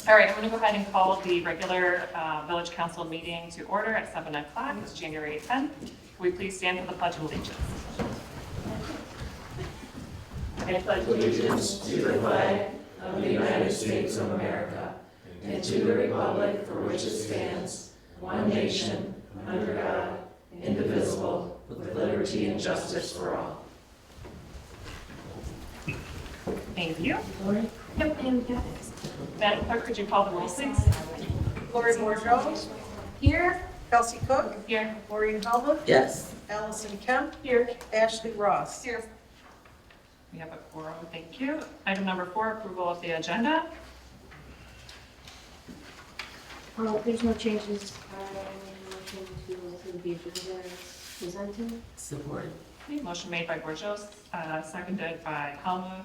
All right, I'm going to go ahead and call the regular Village Council meeting to order at 7 o'clock. It's January 10th. Can we please stand for the Pledge of Allegiance? I pledge allegiance to the flag of the United States of America and to the republic for which it stands, one nation, under God, indivisible, with liberty and justice for all. Thank you. Madam Clerk, could you call the roll, please? Lori Bourgeois. Here. Kelsey Cook. Here. Maureen Helmuth. Yes. Allison Kemp. Here. Ashley Ross. Here. We have a quorum, thank you. Item number 4, approval of the agenda. There's no changes. Motion to approve the agenda as presented. Support. Okay, motion made by Borjos, seconded by Helmut.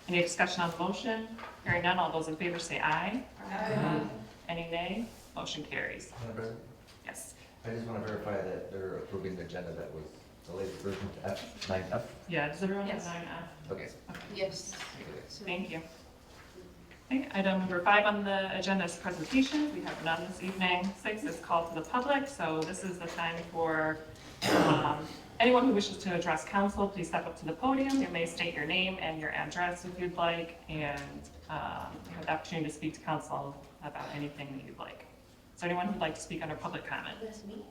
Any discussion on the motion? Hearing none, all those in favor say aye. Aye. Any nay? Motion carries. Madam President, Yes. I just want to verify that they're approving the agenda that was the latest version to F, 9F. Yeah, does everyone have Yes. 9F? Okay. Yes. Thank you. Okay, item number 5 on the agenda is presentations. We have none this evening. 6 is call to the public, so this is the time for anyone who wishes to address council, please step up to the podium. You may state your name and your address if you'd like, and you have the opportunity to speak to council about anything that you'd like. Is there anyone who'd like to speak under public comment? That's me.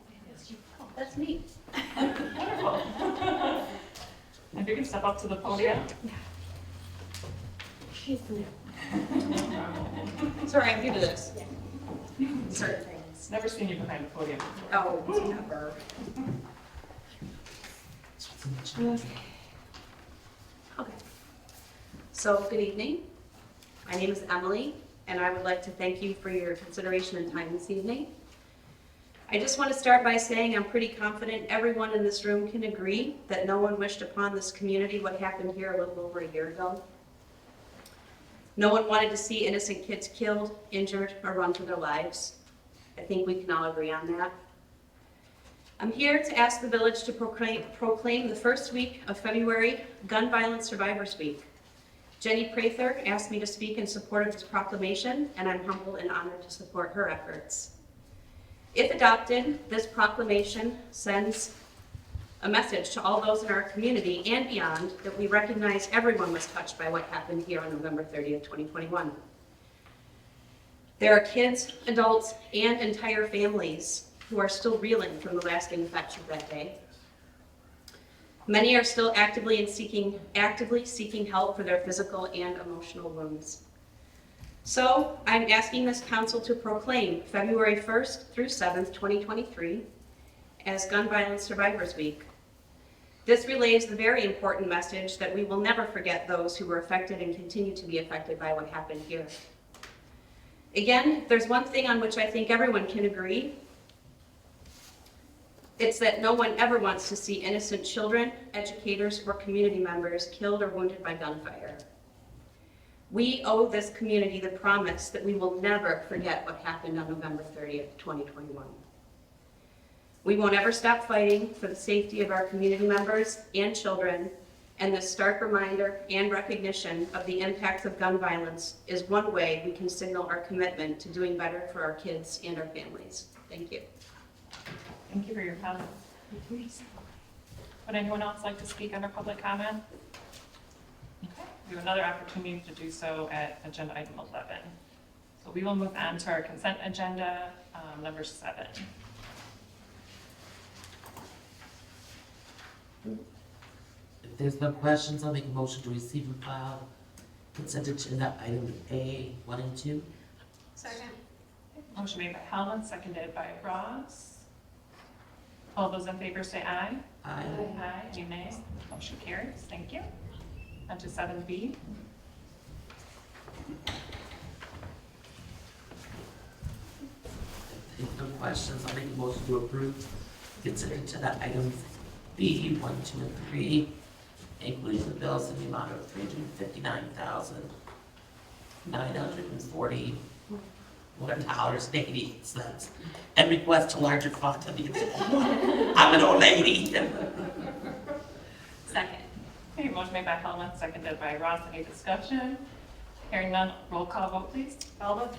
Oh, that's me. Wonderful. If you can step up to the podium. She's new. Sorry, I'm new to this. Sorry, never seen you behind the podium before. Oh, never. Okay. So, good evening. My name is Emily, and I would like to thank you for your consideration and time this evening. I just want to start by saying I'm pretty confident everyone in this room can agree that no one wished upon this community what happened here a little over a year ago. No one wanted to see innocent kids killed, injured, or run for their lives. I think we can all agree on that. I'm here to ask the village to proclaim the first week of February Gun Violence Survivors Week. Jenny Prather asked me to speak in support of this proclamation, and I'm humbled and honored to support her efforts. If adopted, this proclamation sends a message to all those in our community and beyond that we recognize everyone was touched by what happened here on November 30th, 2021. There are kids, adults, and entire families who are still reeling from the lasting effects of that day. Many are still actively seeking help for their physical and emotional wounds. So I'm asking this council to proclaim February 1st through 7th, 2023 as Gun Violence Survivors Week. This relays the very important message that we will never forget those who were affected and continue to be affected by what happened here. Again, if there's one thing on which I think everyone can agree, it's that no one ever wants to see innocent children, educators, or community members killed or wounded by gunfire. We owe this community the promise that we will never forget what happened on November 30th, 2021. We won't ever stop fighting for the safety of our community members and children, and this stark reminder and recognition of the impacts of gun violence is one way we can signal our commitment to doing better for our kids and our families. Thank you. Thank you for your comments. Would anyone else like to speak under public comment? Okay, we have another opportunity to do so at agenda item 11. So we will move on to our consent agenda, number 7. If there's no questions, I'll make a motion to receive and file consent agenda item A, 1 and 2. Second. Motion made by Helen, seconded by Ross. All those in favor say aye. Aye. Aye. Any nays? Motion carries. Thank you. On to 7B. If no questions, I'll make a motion to approve consent agenda items B, 1, 2, and 3, including the bills in the amount of $359,940.88, and request a larger quantity. I'm an old lady. Second. Okay, motion made by Helen, seconded by Ross. Any discussion? Hearing none, roll call vote, please. Helmuth,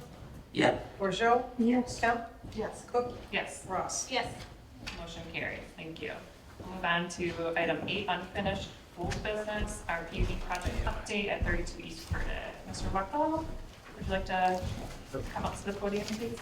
Yep. Bordeaux? Yes. Kemp? Yes. Cook? Yes, Ross? Yes. motion carries. Thank you. We'll move on to item 8, unfinished old business, our PUD project update at 32 East Curtis. Mr. Buckle, would you like to come up to the podium, please?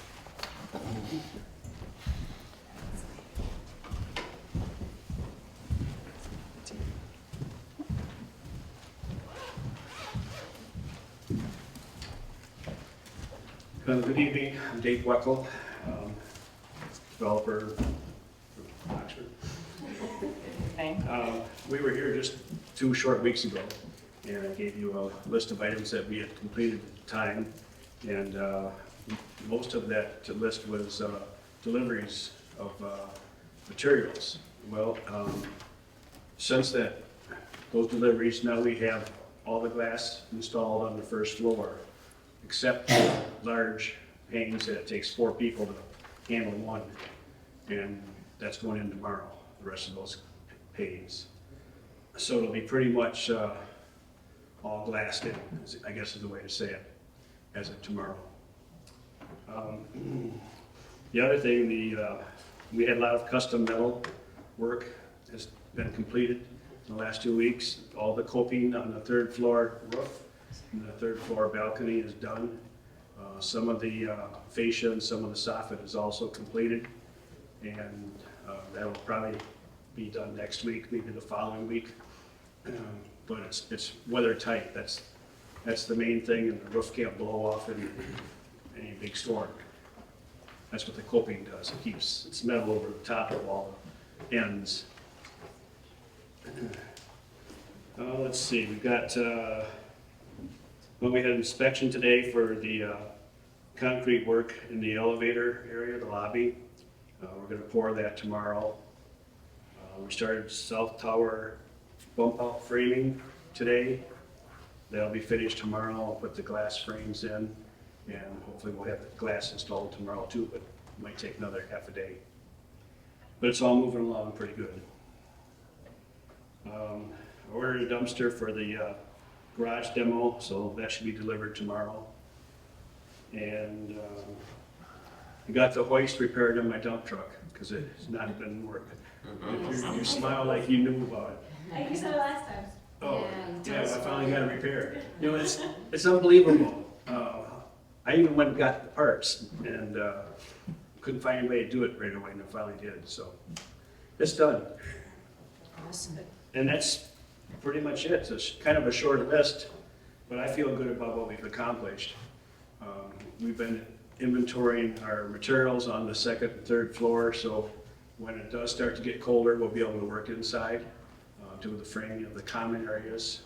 Good evening, I'm Dave Weckel, developer from Oxford. Thank We were here just 2 short weeks ago, and I gave you a list of items that we had completed at the time, and most of that list was deliveries of materials. Well, since those deliveries, now we have all the glass installed on the first floor, except large panes that it takes 4 people to handle one, and that's going in tomorrow, the rest of those panes. So it'll be pretty much all glassed in, I guess is the way to say it, as of tomorrow. The other thing, we had a lot of custom metal work has been completed in the last 2 weeks. All the coping on the 3rd floor roof and the 3rd floor balcony is done. Some of the fascia and some of the soffit is also completed, and that'll probably be done next week, maybe the following week. But it's weather tight. That's the main thing, and the roof can't blow off in any big storm. That's what the coping does. It keeps its metal over the top of all the ends. Let's see, we've got, well, we had an inspection today for the concrete work in the elevator area, the lobby. We're gonna pour that tomorrow. We started South Tower bump out framing today. That'll be finished tomorrow. I'll put the glass frames in, and hopefully we'll have the glass installed tomorrow too, but it might take another half a day. But it's all moving along pretty good. I ordered a dumpster for the garage demo, so that should be delivered tomorrow. And I got the hoist repaired on my dump truck, because it's not been working. You smile like you knew about it. I said it last time. Oh, yeah, I finally got it repaired. You know, it's unbelievable. I even went and got the parts, and couldn't find anybody to do it right away, and I finally did, so it's done. Awesome. And that's pretty much it. It's kind of a short list, but I feel good about what we've accomplished. We've been inventorying our materials on the 2nd and 3rd floor, so when it does start to get colder, we'll be able to work inside, do the framing of the common areas.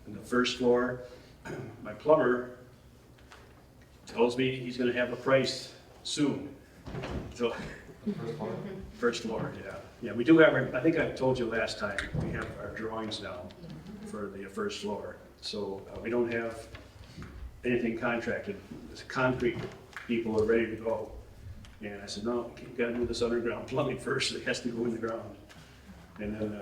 In the 1st floor, my plumber tells me he's gonna have a price soon. So, 1st floor, yeah. Yeah, we do have, I think I told you last time, we have our drawings now for the 1st floor. So we don't have anything contracted. The concrete people are ready to go. And I said, no, you gotta do this underground plumbing first. It has to go in the ground. And then,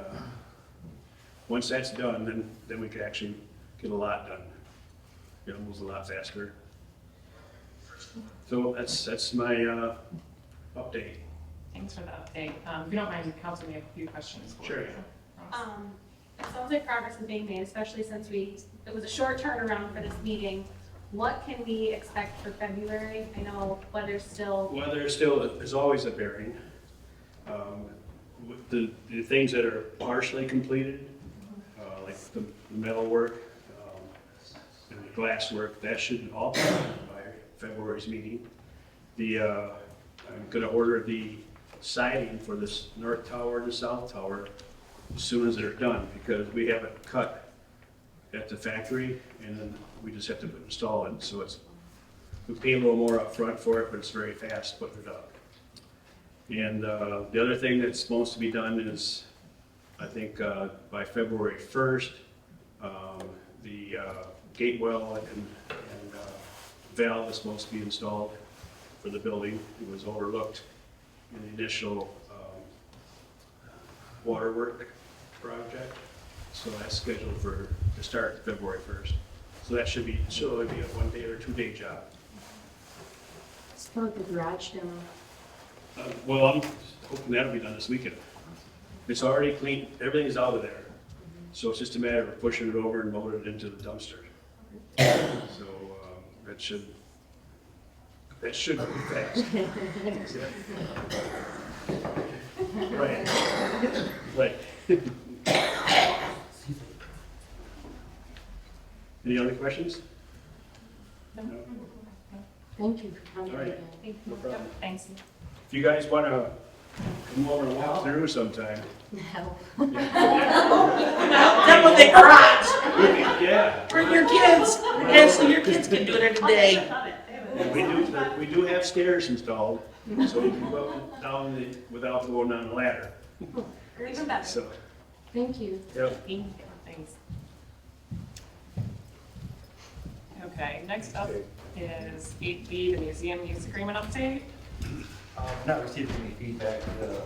once that's done, then we can actually get a lot done. It moves a lot faster. So that's my update. Thanks for the update. If you don't mind, Council, we have a few questions for Sure. you. Ross? It sounds like progress is being made, especially since it was a short turnaround for this meeting. What can we expect for February? I know weather's still, Weather still is always a bearing. With the things that are partially completed, like the metal work, and the glass work, that should all be done by February's meeting. I'm gonna order the siding for this north tower and the south tower as soon as they're done, because we have it cut at the factory, and then we just have to install it, so we pay a little more up front for it, but it's very fast putting it up. And the other thing that's supposed to be done is, I think by February 1st, the gate well and valve is supposed to be installed for the building. It was overlooked in the initial water work project, so that's scheduled to start February 1st. So that should only be a 1 day or 2 day job. Still at the garage demo. Well, I'm hoping that'll be done this weekend. It's already clean, everything is out of there. So it's just a matter of pushing it over and loading it into the dumpster. So that should be fast. Right. Right. Any other questions? No? No. Thank you for coming All right. again. No problem. Thanks. If you guys want to come over and walk through sometime. No. Done with the garage. Yeah. Bring your kids. And so your kids can do it every day. We do have stairs installed, so you can go down without going down the ladder. Even better. So, Thank you. yep. Thanks. Okay, next up is 8B, the museum use agreement update. Not receiving any feedback. A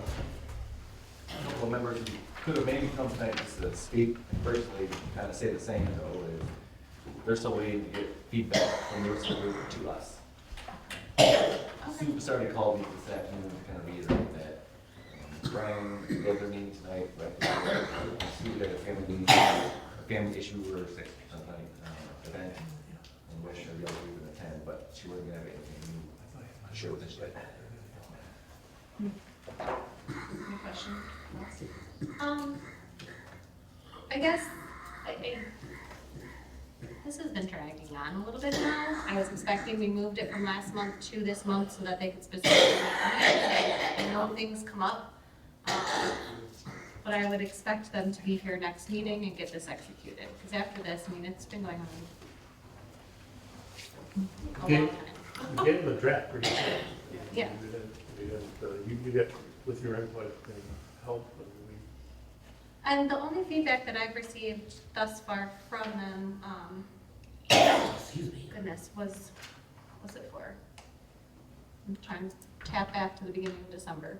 couple of members who could have maybe come tonight just to speak personally, kind of say the same though, is they're still waiting to get feedback from the rest of the group to us. Sue started calling me this afternoon to kind of reiterate that. Brian, the other meeting tonight, but Sue had a family meeting, a family issue or event, and wish everybody else would attend, but she wasn't gonna have anything new to share with us yet. Any questions? I guess this has been dragging on a little bit now. I was expecting we moved it from last month to this month so that they could specifically, I know things come up. But I would expect them to be here next meeting and get this executed, because after this, I mean, it's been going on a long time. We gave them a draft pretty soon. Yeah. You get, with your input and help, and we, And the only feedback that I've received thus far from them, goodness, what's it for? I'm trying to tap back to the beginning of December.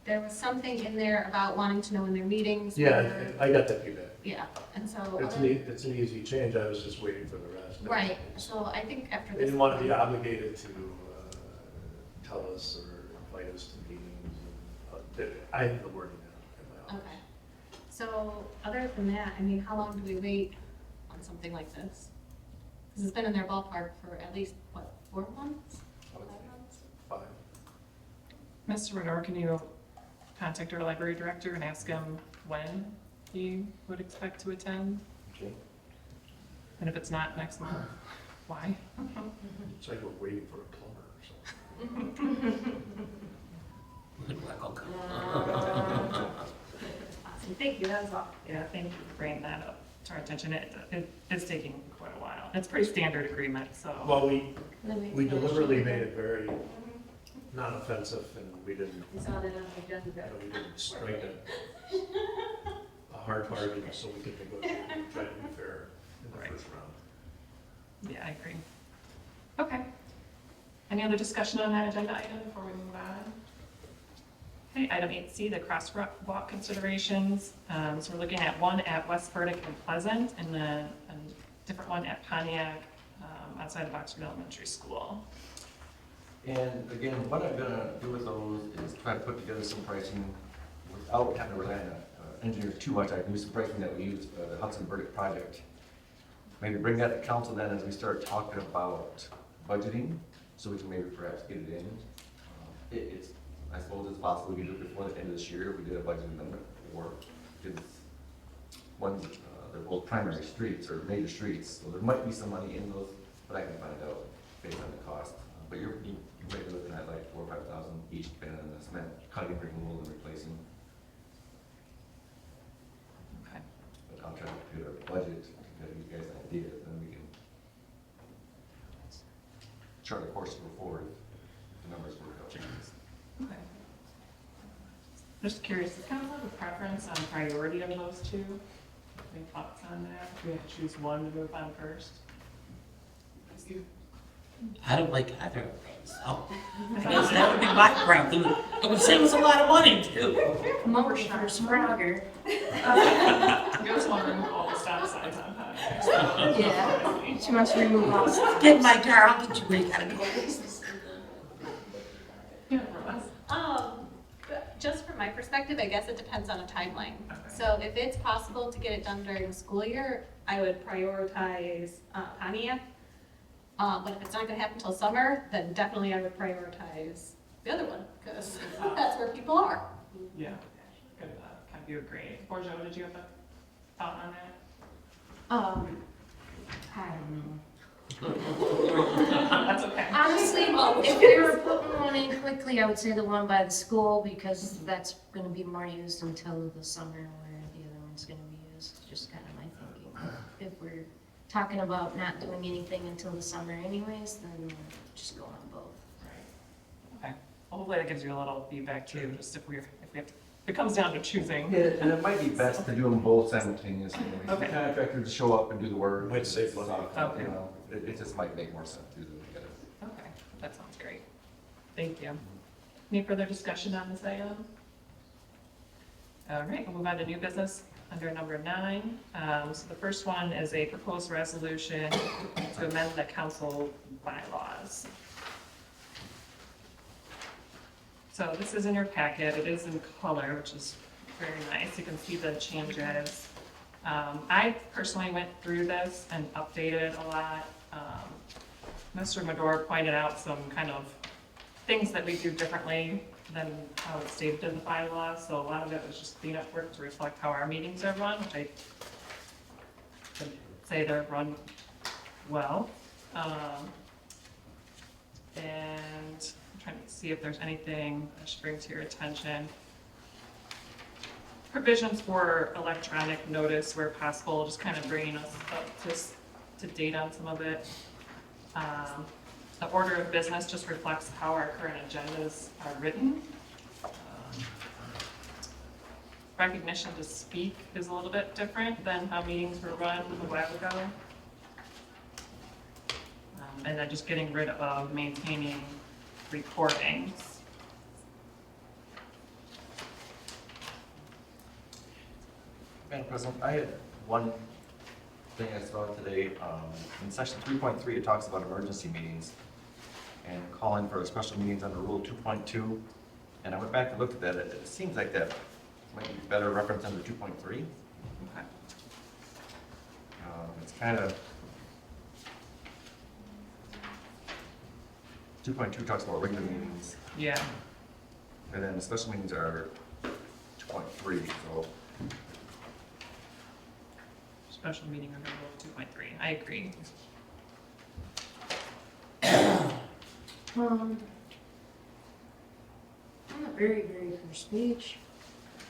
There was something in there about wanting to know when their meetings were. yeah, I got that feedback. Yeah, and so. It's it's an easy change, I was just waiting for the rest. Right, so I think after They this. didn't want to be obligated to tell us or invite us to meetings. I have the wording now in my office. Okay, so other than that, I mean, how long do we wait on something like this? Because it's been in their ballpark for at least, what, 4 months? I would 5 say months? 5. Mr. Renor, can you contact our library director and ask him when he would expect to attend? Okay. And if it's not next month, why? It's like we're waiting for a plumber or something. Awesome, thank you, that was all. Yeah, thank you for bringing that up to our attention. It is taking quite a while. It's a pretty standard agreement, so. Well, we Then we deliberately made it very non-offensive, and we didn't, We saw that on the agenda. we didn't strike it a hard bargain so we could negotiate and try to be fair in the Right. first round. Yeah, I agree. Okay. Any other discussion on that agenda item before we move on? Okay, item 8C, the crosswalk considerations. So we're looking at one at West Burdick and Pleasant, and then a different one at Pontiac, outside of Oxford Elementary School. And again, what I'm gonna do with those is try to put together some pricing without having to rely on engineers too much. I can do some pricing that we use for the Hudson Burdick project. Maybe bring that to council then as we start talking about budgeting, so we can maybe perhaps get it in. It's, I suppose it's possible we can do it before the end of this year. We did a budget amendment for, because ones, they're both primary streets or major streets, so there might be some money in those, but I can find out based on the cost. But you might be looking at like 4,000 or 5,000 each, depending on the cement, cutting, removal, and replacing. Okay. But I'll try to get a budget, to give you guys an idea, then we can chart a course to go forward if the numbers work out. Okay. Just curious, does council have a preference on priority of those two? Any thoughts on that? If we have to choose one to move on first? I don't like either of those. So I guess that would be my preference. It would save us a lot of money too. Motion for Sprager. You just want to remove all the stop signs on Pontiac. Yeah, she wants to remove all. Get in my car, I'll get you where you gotta go. Yeah, Ross. Just from my perspective, I guess it depends on a timeline. So if it's possible to get it done during the school year, I would prioritize Pontiac. But if it's not gonna happen until summer, then definitely I would prioritize the other one, because that's where people are. Yeah, good, kind of you agree. Borjo, did you have a thought on that? I don't know. That's okay. Honestly, if we were putting one in quickly, I would say the one by the school, because that's gonna be more used until the summer where the other one's gonna be used, just kind of my thinking. If we're talking about not doing anything until the summer anyways, then we'll just go on both. Okay, well, hopefully that gives you a little feedback too, just if we have, if it comes down to choosing. Yeah, and it might be best to do them both simultaneously. Okay. The contractors show up and do the work. Might save money. Okay. You know, it just might make more sense to do them together. Okay, that sounds great. Thank you. Any further discussion on this item? All right, we'll move on to new business under number 9. So the first one is a proposed resolution to amend the council bylaws. So this is in your packet. It is in color, which is very nice. You can see the changes. I personally went through this and updated a lot. Mr. Madore pointed out some kind of things that we do differently than how it's stated in the bylaws. So a lot of it was just cleanup work to reflect how our meetings are run, which I would say they're run well. And I'm trying to see if there's anything I should bring to your attention. Provisions for electronic notice where possible, just kind of bringing us up to date on some of it. The order of business just reflects how our current agendas are written. Recognition to speak is a little bit different than how meetings were run a while ago. And then just getting rid of maintaining recordings. Madam President, I had one thing I saw today. In section 3.3, it talks about emergency meetings and calling for special meetings under Rule 2.2. And I went back and looked at that. It seems like that might be better reference under 2.3. Okay. It's kind of 2.2 talks about regular meetings, Yeah, and then the special meetings are 2.3. So special meeting under Rule 2.3. I agree. On the very, very first page,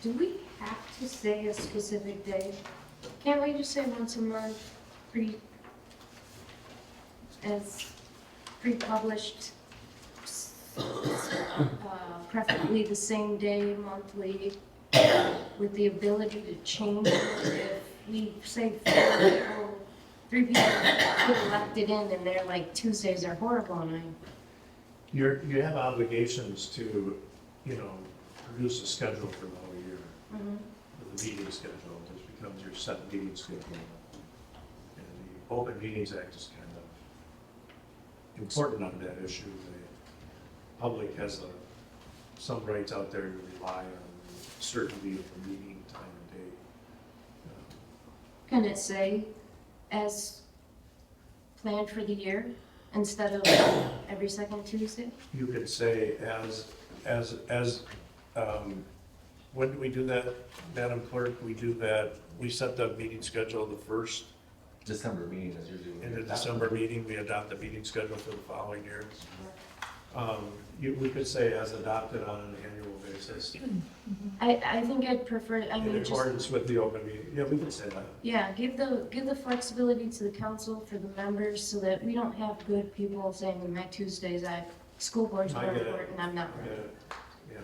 do we have to say a specific day? Can't we just say once a month, pre-published, preferably the same day monthly, with the ability to change it if we say 3 people get elected in and they're like, Tuesdays are horrible, and You have obligations to, produce a schedule for the whole year. The meeting schedule, which becomes your set meeting schedule. And the Open Meetings Act is kind of important on that issue. The public has some rights out there to rely on the certainty of the meeting time and date. Can it say as planned for the year instead of every second Tuesday? You could say when do we do that, Madam Clerk? We do that, we set the meeting schedule the first, December meetings is usually when in the we adopt December meeting, we adopt the meeting schedule for the following year. We could say as adopted on an annual basis, I think I'd prefer, in just, accordance with the open meeting, yeah, we could say that. yeah, give the flexibility to the council for the members so that we don't have good people saying, my Tuesdays, school board's I more get it. important, I'm not. Yeah, yeah.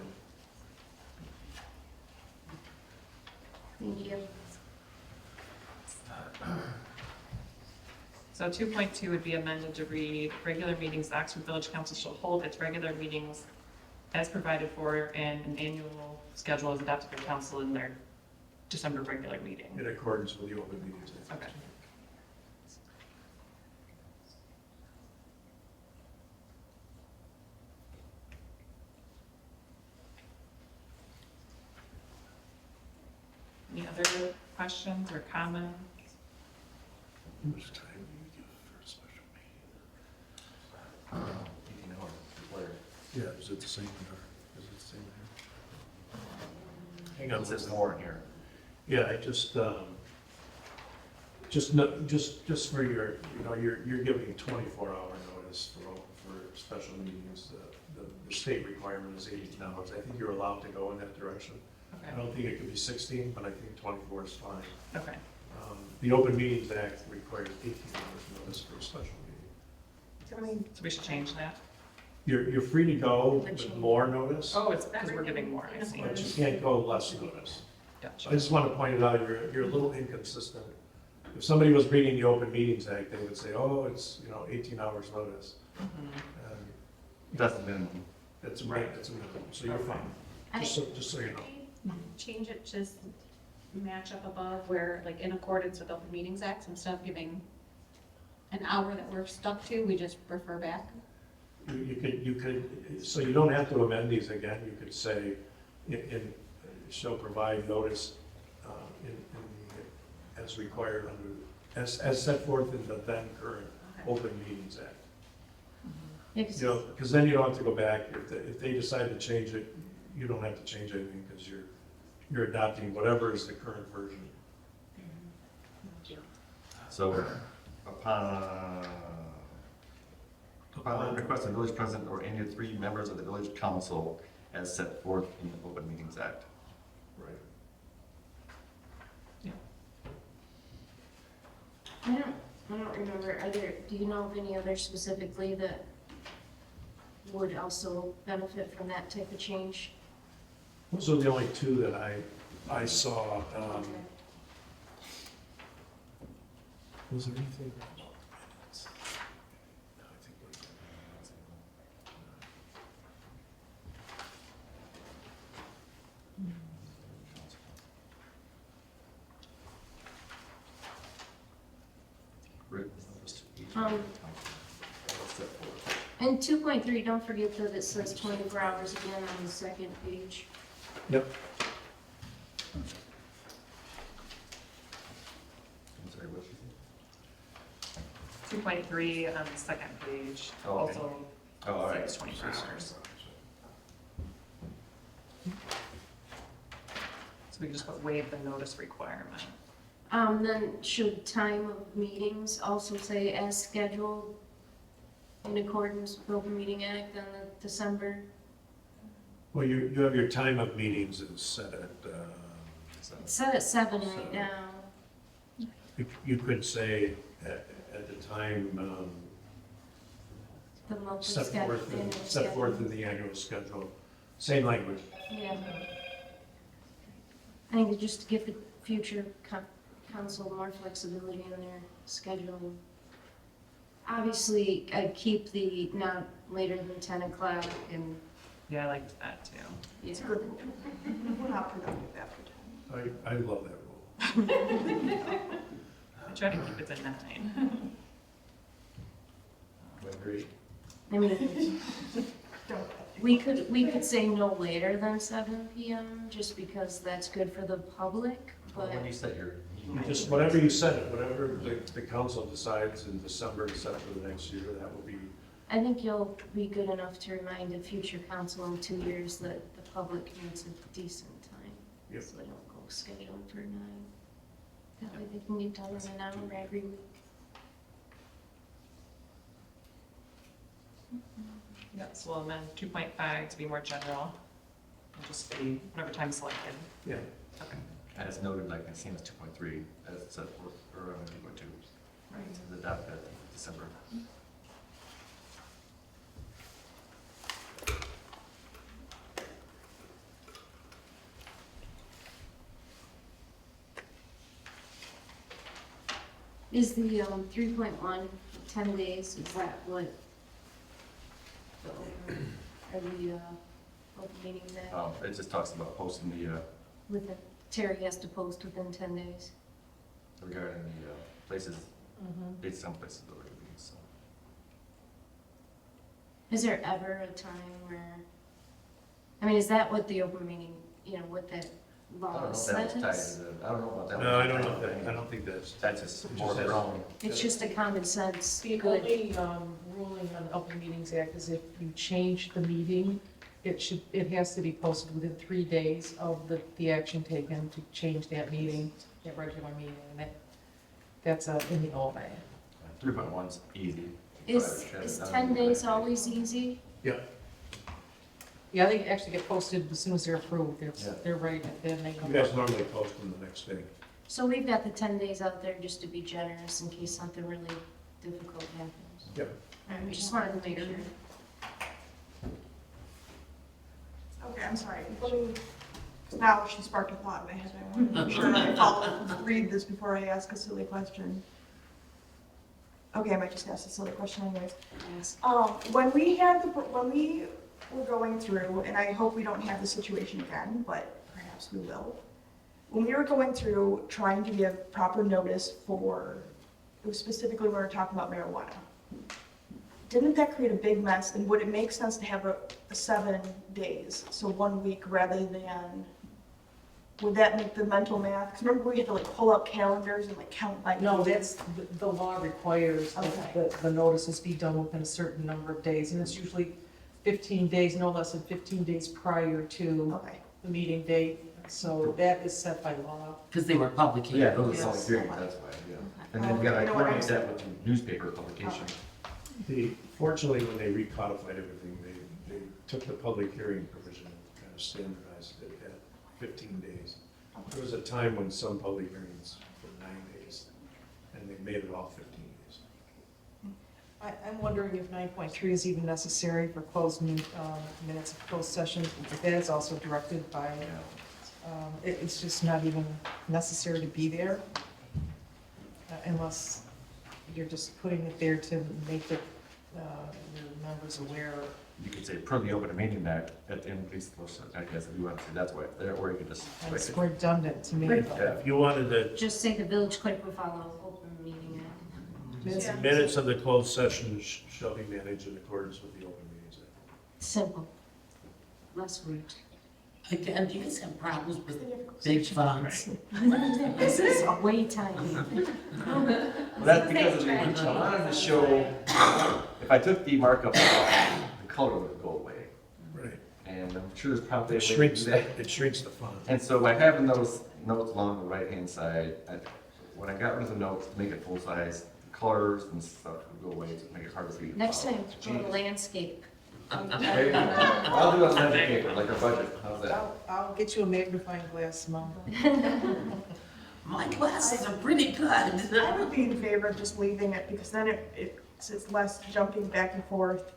Thank you. So 2.2 would be amended to read, regular meetings, the Oxford Village Council shall hold its regular meetings as provided for in an annual schedule as adopted by council in their December regular meeting. In accordance with the open meetings act. Okay. other questions or comments? How much time do you give for a special meeting? 18 hours required. Yeah, is it the same here? Is it the same here? Hang on, It says more in here. yeah, I just, just for your, you know, you're giving 24-hour notice for special meetings. The state requirement is 18 hours. I think you're allowed to go in that direction. I Okay, don't think it could be 16, but I think 24 is fine. okay. The Open Meetings Act requires 18 hours notice for a special meeting. So we should change that? You're free to go with more notice, Oh, it's because we're giving more, I see. but you can't go less notice. I Gotcha. just want to point it out, you're a little inconsistent. If somebody was reading the Open Meetings Act, they would say, oh, it's, 18 hours notice. Mhm. And That's the minimum. it's a minimum, so you're fine, just so you know. Change it, just match up above where, like, in accordance with Open Meetings Act, instead of giving an hour that we're stuck to, we just refer back. You could, so you don't have to amend these again, you could say, shall provide notice, as required under, as set forth in the then current Open Meetings Act. Yeah, 'cause You know, because then you don't have to go back, if they decide to change it, you don't have to change anything, because you're adopting whatever is the current version. So upon request of the village president or any of the 3 members of the village council as set forth in the Open Meetings Act. Right. I don't remember, do you know of any other specifically that would also benefit from that type of change? Those are the only 2 that I saw. Was there anything? No, I think we're- Written notice to each Um, member of the council as set forth. And 2.3, don't forget that it says 24 hours again on the second page. Yep. I'm sorry, what did you say? 2.3 on the second page, Oh, okay. also Oh, all right. says 24 hours. So we can just put waive the notice requirement. Then should time of meetings also say as scheduled in accordance with Open Meeting Act on the December? Well, you have your time of meetings is set at, So- It's set at 7 right now. you could say at the time The monthly set schedule. forth, the annual set forth schedule. in the annual schedule. Same language. Yeah. I think it's just to give the future council more flexibility in their scheduling. Obviously, I'd keep the not later than 10 o'clock and. Yeah, I liked that too. Yeah. I love that rule. I try to keep it to 9. I agree. I mean, we could say no later than 7 PM, just because that's good for the public, Well, but when you set your. Just whatever you set, whatever the council decides in December to set for the next year, that will be, I think you'll be good enough to remind a future council in 2 years that the public needs a decent time. Yep. So they don't go scheduling for 9. That way they can get done in an hour every week. Yeah, so we'll amend 2.5 to be more general, and just be whatever time selected. yeah. Okay. As noted, like I seen as 2.3, as set forth, or 2.2, Right. is adopted at December. Is the 3.1, 10 days, is that what? the open- Or the open meetings act? It just talks about posting the, Within, Terry has to post within 10 days. regarding the places, based on places that we're gonna be, so. Is there ever a time where, I mean, is that what the open meeting, what that I don't know law if that was tied says. to the, I don't know about that. No, I don't know that, I don't think that's. That's just It more just has- wrong. It's just a common sense, The good. only ruling on the Open Meetings Act is if you change the meeting, it has to be posted within 3 days of the action taken to change that meeting, that regular meeting, and that's in the old way. 3.1's easy. Is 10 days always easy? Yeah, Yeah, they actually get posted as soon as they're approved, Yeah. they're ready, then they go. you guys normally post them the next day. So we've got the 10 days out there just to be generous in case something really difficult happens. Yep. All right, we just wanted to make sure. Okay, I'm sorry. Let me, 'cause now she sparked a thought in my head. I want to make sure I follow, read this before I ask a silly question. Okay, I might just ask a silly question anyways. Yes. When we were going through, and I hope we don't have this situation again, but perhaps we will. When we were going through trying to give proper notice for, it was specifically when we were talking about marijuana. Didn't that create a big mess, and would it make sense to have a 7 days, so 1 week rather than, would that make the mental math? Because remember we had to like pull out calendars and like count by. No, that's, the law requires Okay. that the notices be done within a certain number of days, and it's usually 15 days, no less than 15 days prior to Okay, the meeting date, so that is set by law. Because they were public Yeah, hearings. those are public hearings, that's why, yeah. And then you gotta You know what, coordinate that with the newspaper publication. Fortunately, when they recodified everything, they took the public hearing provision and kind of standardized it at 15 days. There was a time when some public hearings were 9 days, and they made it all 15 days. I'm wondering if 9.3 is even necessary for closed minutes of closed session, but that is also directed by, it's just not even necessary to be there unless you're just putting it there to make your members aware. You could say per the open meeting act at the end of these, I guess, if you want to say that's why it's there, or you could just. And it's redundant to me. Yeah. If you wanted the Just say the village clerk will follow open meeting act. Minutes- minutes of the closed session shall be managed in accordance with the Open Meetings Act. Simple. Less rude. Again, do you guys have problems with big fonts? This is way tiny. Well, that's because of the, I wanted to show, if I took the markup off, the color would go away. Right. And I'm sure there's probably a It way to shrinks, do that. it shrinks the font. And so by having those notes along the right-hand side, when I got rid of the notes to make it full-size, the colors and stuff would go away to make it harder for you to Next follow. time, draw a landscape. Maybe. I'll do it on the paper, like a budget, how's that? I'll get you a magnifying glass, Mom. My glasses are pretty good. I would be in favor of just leaving it, because then it's less jumping back and forth.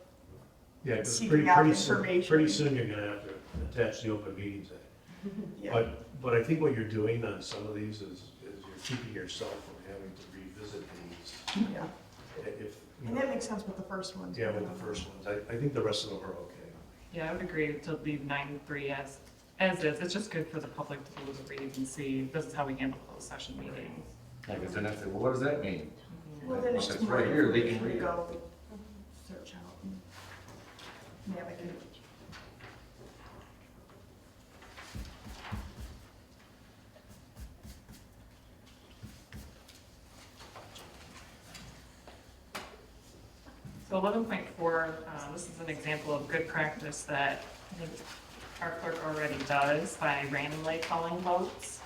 Yeah, because Seeking out pretty information. soon you're gonna have to attach the Open Meetings Act. Yeah. But I think what you're doing on some of these is you're keeping yourself from having to revisit these. Yeah. If, you And know, that makes sense with the first ones. yeah, with the first ones, I think the rest of them are okay. Yeah, I would agree to leave 9.3 as is. It's just good for the public to be able to read and see, this is how we handle closed session meetings. Yeah, because then I say, well, what does that mean? Well, then it's If just it's more right here, they can information to read it. go search out and navigate. So 11.4, this is an example of good practice that I think our clerk already does by randomly calling votes.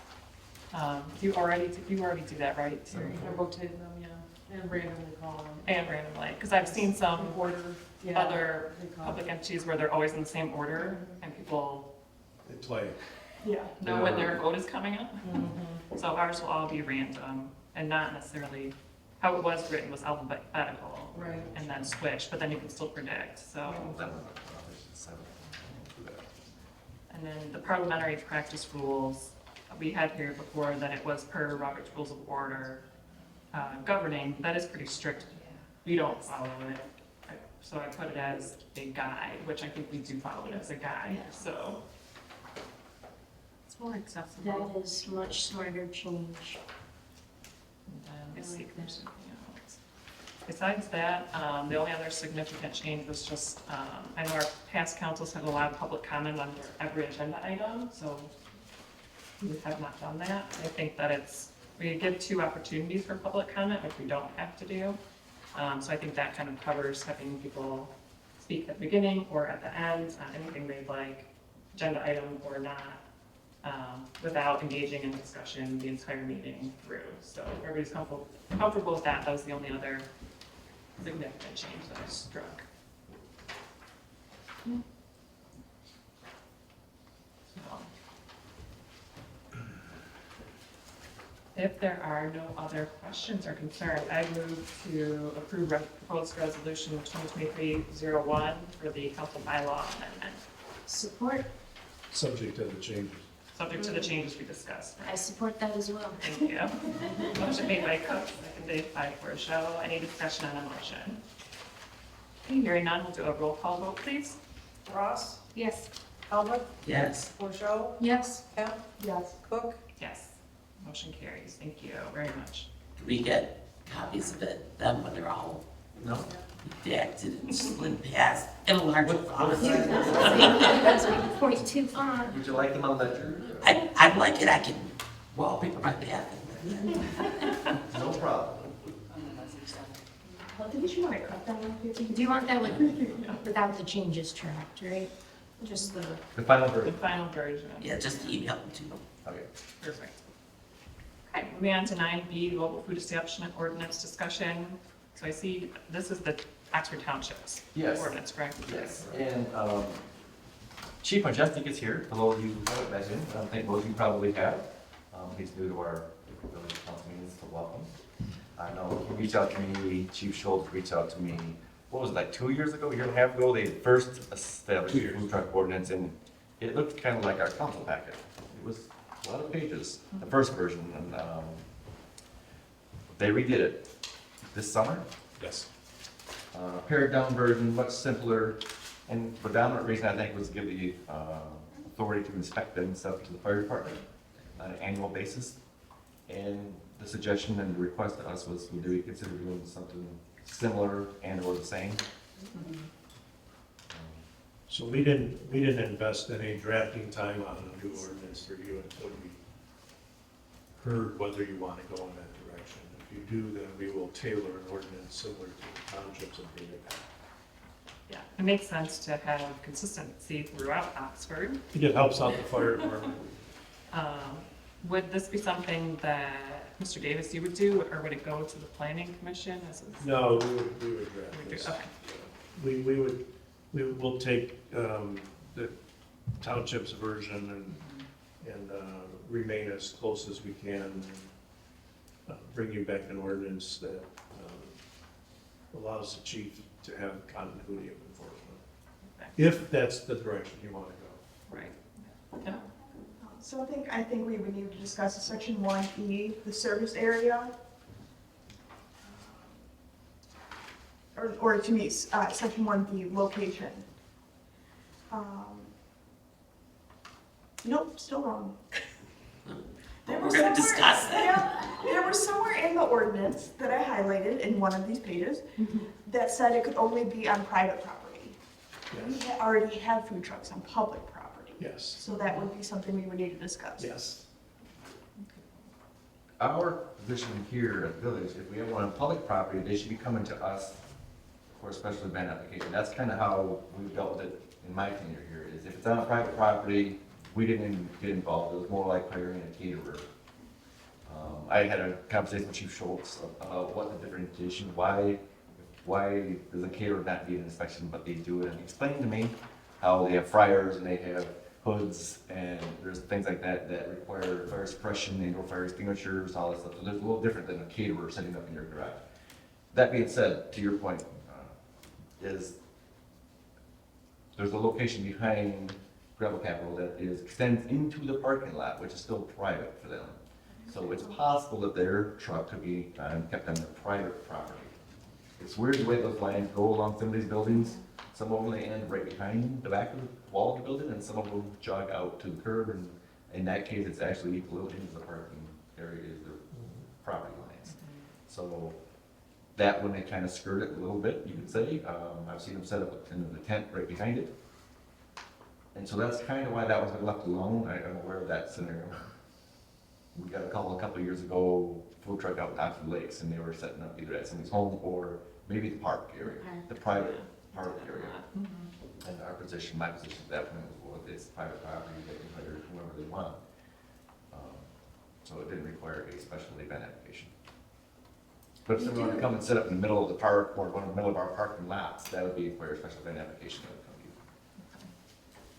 You already do that, right? So you can rotate them, yeah, and randomly call them. And randomly, because I've seen some Order, yeah. other they call public it. entities where they're always in the same order and people It's like, Yeah. know when their vote is coming up. Mhm. So ours will all be random and not necessarily, how it was written was alphabetical Right. and then switched, but then you can still predict, so. And then the parliamentary practice rules, we had here before that it was per Robert's Rules of Order governing, that is pretty strict. We don't follow it. So I put it as a guide, which I think we do follow it as a guide, so. It's more accessible. That is much smarter change. And then I let's see like if there's that. anything else. Besides that, the only other significant change was just, I know our past councils have allowed public comment on every agenda item, so we have not done that. I think that we give 2 opportunities for public comment, which we don't have to do. So I think that kind of covers having people speak at the beginning or at the end, anything they'd like, agenda item or not, without engaging in discussion the entire meeting through. So if everybody's comfortable with that. That was the only other significant change that I struck. So, if there are no other questions or concerns, I move to approve proposed resolution 2023-01 for the council bylaw amendment, Support, Subject to the changes. subject to the changes we discussed. I support that as well. Thank you. Motion made by Cook, seconded by Bordeaux. Any discussion on the motion? Okay, hearing none, we'll do a roll call vote, please. Ross, Yes. Albert, Yes. Bordeaux, Yes. Kemp, Yes. Cook. Yes. Motion carries. Thank you very much. Do we get copies of it, then when they're all No? redacted and slid past in a larger font? That's 42 font. Would you like them on ledger? I like it, I can wallpaper my bathroom. No problem. I think you want to cut that one, Casey. Do you want that without the changes tracked, right? Just the, The final The version. final version. Yeah, just email them to them. Okay. Perfect. Okay, moving on to 9B, local food establishment ordinance discussion. So I see this is the Oxford Townships Yes. ordinance, correct? Yes, and Chief Majestic is here, for those of you who haven't met him, I think most of you probably have. He's new to our village council meetings, so welcome. I know he reached out to me, Chief Schultz reached out to me, what was it, like 2 years ago, a year and a half ago, they first established 2 the years. food truck ordinance, and it looked kind of like our council packet. It was a lot of pages, the first version, and they redid it this summer. Yes. Pared down version, much simpler, and the dominant reason I think was to give the authority to inspect and stuff to the fire department on an annual basis. And the suggestion and the request to us was, do we consider doing something similar and or the same? So we didn't invest any drafting time on a new ordinance for you until we heard whether you want to go in that direction. If you do, then we will tailor an ordinance similar to the townships and bring it back. Yeah, it makes sense to have consistency throughout Oxford. It helps out the fire department. Would this be something that Mr. Davis, you would do, or would it go to the planning commission? No, we would draft We do, this. okay. We will take the township's version and remain as close as we can, and bring you back an ordinance that allows the chief to have continuity of enforcement. Okay. If that's the direction you want to go. Right. Yeah. So I think we would need to discuss section 1E, the service area. Or to me, section 1B, location. Nope, still wrong. There We're was gonna somewhere- discuss that. Yeah, there was somewhere in the ordinance that I highlighted in one of these pages that said it could only be on private property. We already have food trucks on public property. Yes, So that would be something we would need to discuss. yes. Our position here at the village, if we have one on public property, they should be coming to us for a special event application. That's kind of how we've dealt with it in my tenure here, is if it's on a private property, we didn't even get involved. It was more like hiring a caterer. I had a conversation with Chief Schultz about what the differentiation, why does a caterer not need an inspection, but they do it? And he explained to me how they have fryers and they have hoods and there's things like that that require fire suppression, indoor fire extinguishers, all that stuff. So there's a little different than a caterer setting up in your garage. That being said, to your point, is there's a location behind Gravel Capital that extends into the parking lot, which is still private for them. So it's possible that their truck could be kept on their private property. It's weird the way those lines go along some of these buildings. Some of them they end right behind the back of the wall of the building, and some of them jog out to the curb, and in that case, it's actually equal into the parking area is their property lines. So that one, they kind of skirt it a little bit, you could say. I've seen them set up in the tent right behind it. And so that's kind of why that was left alone. I'm aware of that scenario. we got a couple of years ago, food truck out in Oxford Lakes, and they were setting up either at somebody's home or maybe the park area, the private park area. And our position, my position at that point was, well, it's private property, they can hire whoever they want. So it didn't require a special event application. But if someone wanted to come and set up in the middle of the park or one in the middle of our parking lots, that would be require a special event application that would come to you.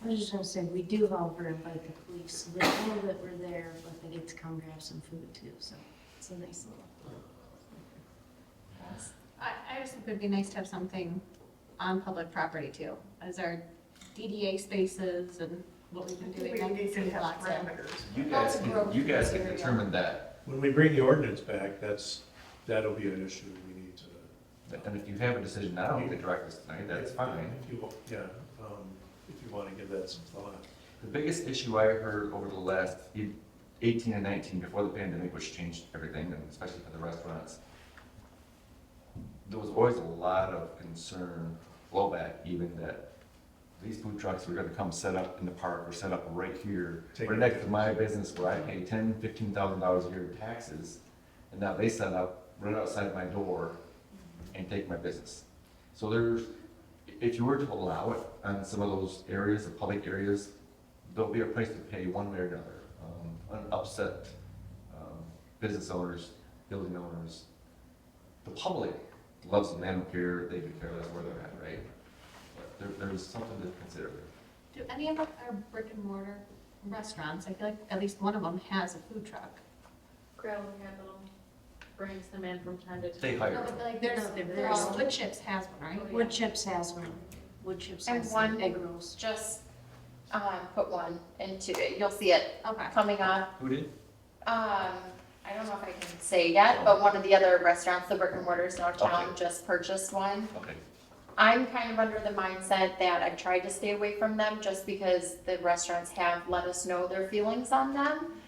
I was just gonna say, we do however invite the police, so they know that we're there, but they get to come grab some food too, so it's a nice little. I just think it'd be nice to have something on public property too, as our DDA spaces and what we've been I doing. think we need to have Lots of- parameters. You guys can determine that. When we bring the ordinance back, that'll be an issue we need to. And if you have a decision now, you can direct us tonight, that's fine. If you, yeah, if you want to give that some thought. The biggest issue I heard over the last 18 and 19, before the pandemic, which changed everything, and especially for the restaurants, there was always a lot of concern, blowback even, that these food trucks were gonna come set up in the park or set up right here, right next to my business where I pay $10,000-15,000 a year in taxes, and now they set up right outside my door and take my business. So there's, if you were to allow it on some of those areas, the public areas, there'll be a price to pay one way or another. Upset business owners, building owners. The public loves them, they don't care, they could care less where they're at, right? But there's something to consider there. Do any of our brick and mortar restaurants, I feel like at least one of them has a food truck. Gravel Capital brings them in from time to time. They No, hire but them. like No, they're very Wood Chips has one, right? Wood Chips has one. Wood Chips And has one- egg rolls. Just put one into it. You'll see it Okay. coming up. Who did? I don't know if I can say yet, but one of the other restaurants, the brick and mortars downtown, Okay. just purchased one. Okay. I'm kind of under the mindset that I've tried to stay away from them just because the restaurants have let us know their feelings on them.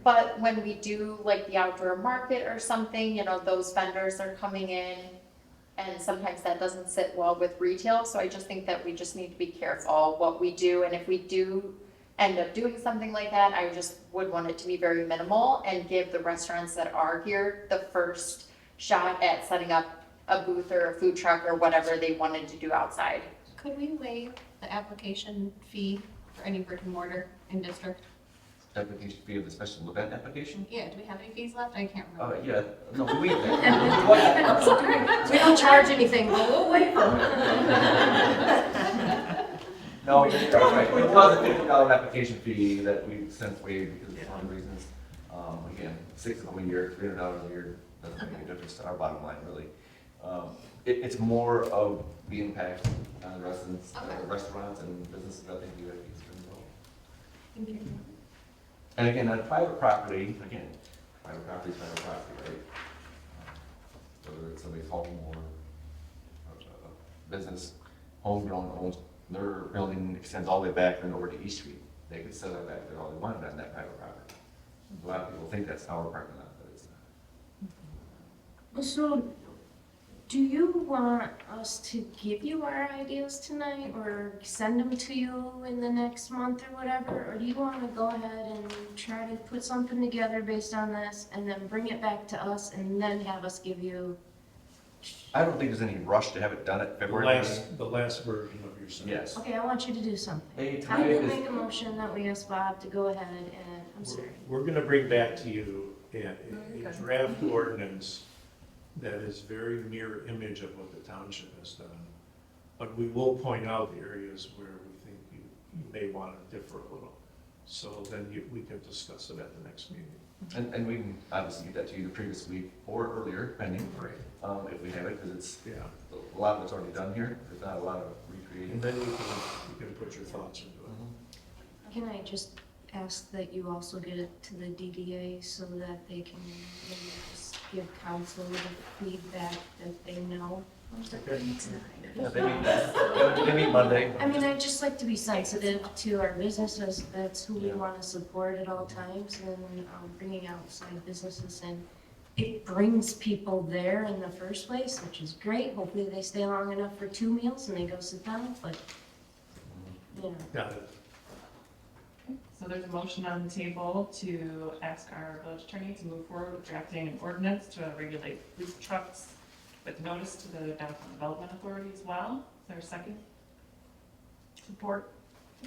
But when we do like the outdoor market or something, those vendors are coming in and sometimes that doesn't sit well with retail. So I just think that we just need to be careful what we do. And if we do end up doing something like that, I just would want it to be very minimal and give the restaurants that are here the first shot at setting up a booth or a food truck or whatever they wanted to do outside. Could we waive the application fee for any brick and mortar in district? Application fee of the special event application? Yeah, do we have any fees left? I can't remember. Yeah, no, we waive that. We don't charge anything, but we'll wait for them. No, you're right. It was a $50 application fee that we since waived because of some reasons. Again, 6 of them a year, $300 a year, doesn't make a difference to our bottom line, really. It's more of the impact on the residents, restaurants and businesses, I think you have to be involved. Thank you. And again, on private property, private property is private property, right? Whether it's somebody's home or a business, homegrown, owns, their building extends all the way back and over to East Street. They could set up back there all they wanted on that private property. A lot of people think that's our parking lot, but it's not. So, do you want us to give you our ideas tonight or send them to you in the next month or whatever? Or do you want to go ahead and try to put something together based on this and then bring it back to us and then have us give you? I don't think there's any rush to have it done at February. The last version of your sentence. Yes. Okay, I want you to do something. Hey, I tonight will is, make a motion that we ask Bob to go ahead and, I'm sorry. We're gonna bring back to you a draft ordinance that is very mirror image of what the township has done. But we will point out the areas where we think you may want to differ a little. So then we can discuss it at the next meeting. and we can obviously get that to you the previous week or earlier, pending, if we have it, because it's, Yeah, a lot of it's already done here. There's not a lot of recreating. and then you can put your thoughts into it. Can I just ask that you also get it to the DDA so that they can maybe just give council the feedback that they know? Yeah, they meet Monday. I mean, I'd just like to be sensitive to our businesses, that's who we want to support at all times, and bringing outside businesses in. It brings people there in the first place, which is great, hopefully they stay long enough for 2 meals and they go sit down, but, you know. Got it. So there's a motion on the table to ask our village attorney to move forward with drafting an ordinance to regulate food trucks with notice to the Downtown Development Authority as well. Is there a second? Support.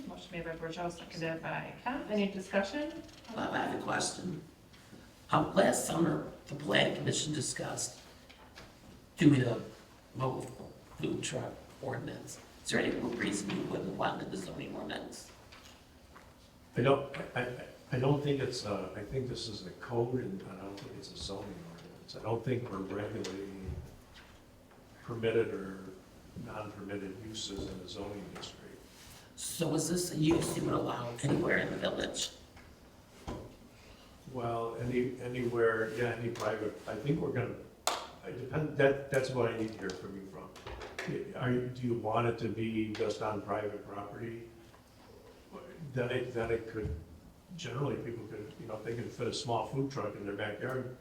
Motion made by Bourgeois, seconded by Kemp. Any discussion? Well, I have a question. Last summer, the planning commission discussed doing a mobile food truck ordinance. Is there any reason you wouldn't want the zoning ordinance? I don't think it's, I think this is a code, and I don't think it's a zoning ordinance. I don't think we're regulating permitted or non-permitted uses in the zoning district. So is this a use you would allow anywhere in the village? Well, anywhere, yeah, any private, I think we're gonna, that's what I need to hear from you from. Do you want it to be just on private property? Then it could, generally, people could, if they could fit a small food truck in their backyard.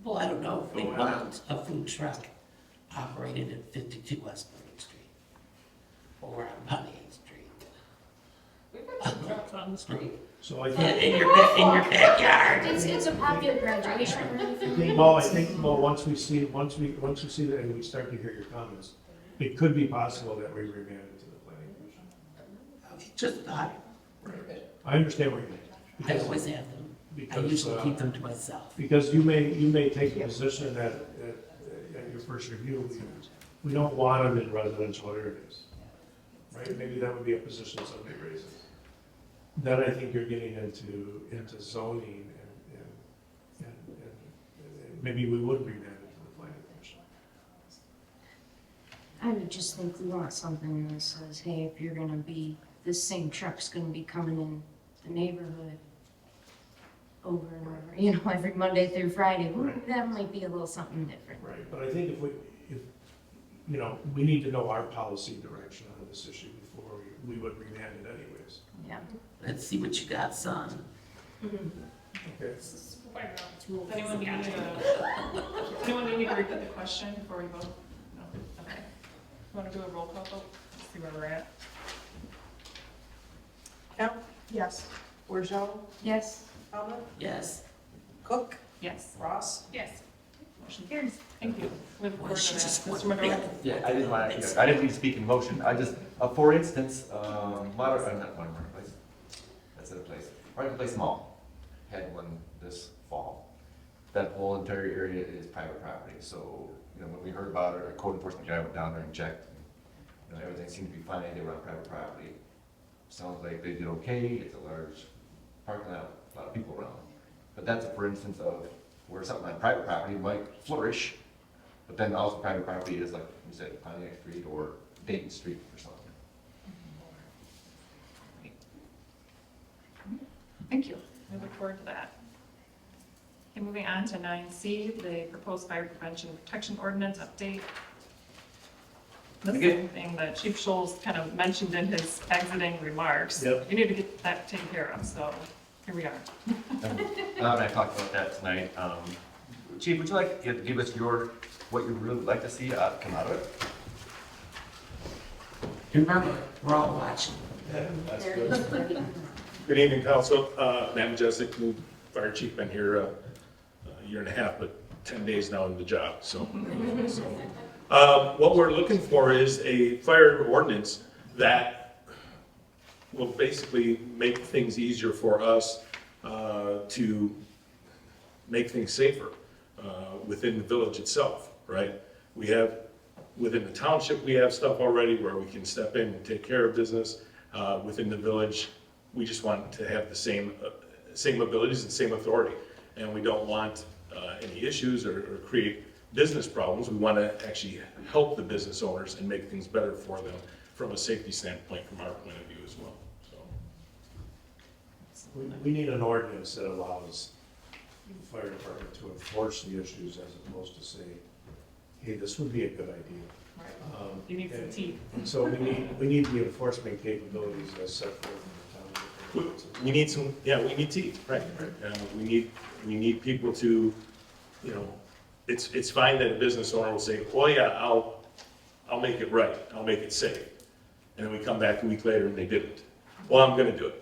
Well, I don't know if we want a food truck operated at 52 West Main Street or on Putney Street. On the street. So I In think, your backyard. It's a popular graduation room. well, once we see that and we start to hear your comments, it could be possible that we remand it to the planning commission. Just thought, I understand what you mean. I Because- always have them. I because, usually keep them to myself. Because you may take a position at your first review, we don't want them in residential areas. Right, maybe that would be a position somebody raises. Then I think you're getting into zoning and maybe we would remand it to the planning commission. I would just think we want something that says, hey, if you're gonna be, this same truck's gonna be coming in the neighborhood over and over, every Monday through Friday, Right. that might be a little something different. Right, but I think if we need to know our policy direction on this issue before we would remand it anyways. Yeah. Let's see what you got, son. Okay. Does anyone need to repeat the question before we vote? No? Okay. You want to do a roll call vote? Let's see where we're at. Kemp, Yes. Bourgeois, Yes. Almond, Yes. Cook, Yes. Ross. Yes. Motion carries. Thank you. We look Well, forward she to that. just Mr. wouldn't Monroe? be- Yeah, I didn't need to speak in motion, I just, for instance, not Marketplace, that's the place, Marketplace Mall had one this fall. That whole entire area is private property, so, when we heard about it, our code enforcement guy went down there and checked, everything seemed to be fine, they were on private property. Sounds like they did okay, it's a large parking lot, a lot of people around. But that's a for instance of where something on private property might flourish, but then also private property is like you said, Pontiac Street or Dayton Street or something. Thank you. We look forward to that. Okay, moving on to 9C, the proposed fire prevention and protection ordinance update. This is something that Chief Scholes kind of mentioned in his exiting remarks. Yep. You need to get that taken care of, so here we are. And I talked about that tonight. Chief, would you like to give us what you really would like to see come out of it? Remember, we're all watching. That's good. Good evening, council. Matt Majestic, new fire chief, been here a year and a half, but 10 days now in the job, so. What we're looking for is a fire ordinance that will basically make things easier for us to make things safer within the village itself, right? We have, within the township, we have stuff already where we can step in and take care of business. Within the village, we just want to have the same abilities and same authority. And we don't want any issues or create business problems. We want to actually help the business owners and make things better for them from a safety standpoint, from our point of view as well, so. We need an ordinance that allows the fire department to enforce the issues as opposed to say, hey, this would be a good idea. Right. You need some teeth. And so we need the enforcement capabilities as set forth in the township. We need some, we need teeth, right. We need people to, it's fine that a business owner will say, oh yeah, I'll make it right, I'll make it safe. And then we come back a week later and they didn't. Well, I'm gonna do it.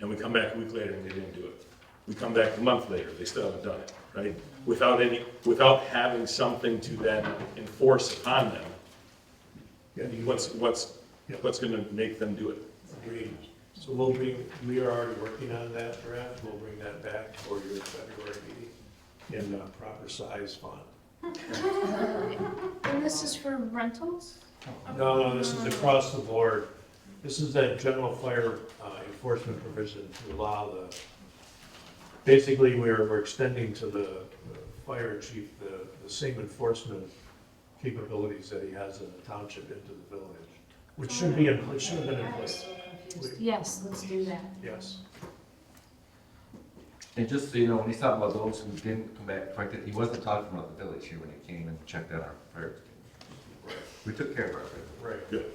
and we come back a week later and they didn't do it. We come back a month later, they still haven't done it, right? Without having something to then enforce upon them, Yeah, you- what's gonna make them do it? Agreed. So we are already working on that draft, we'll bring that back for your February meeting in a proper size font. And this is for rentals? No, this is across the board. This is that general fire enforcement provision to allow basically, we're extending to the fire chief the same enforcement capabilities that he has in the township into the village, which should have been in place. Yes, let's do that. Yes. And just so you know, when he's talking about those who didn't come back corrected, he wasn't talking about the village here when he came and checked out our fire. We took care of our fire. Right. Good.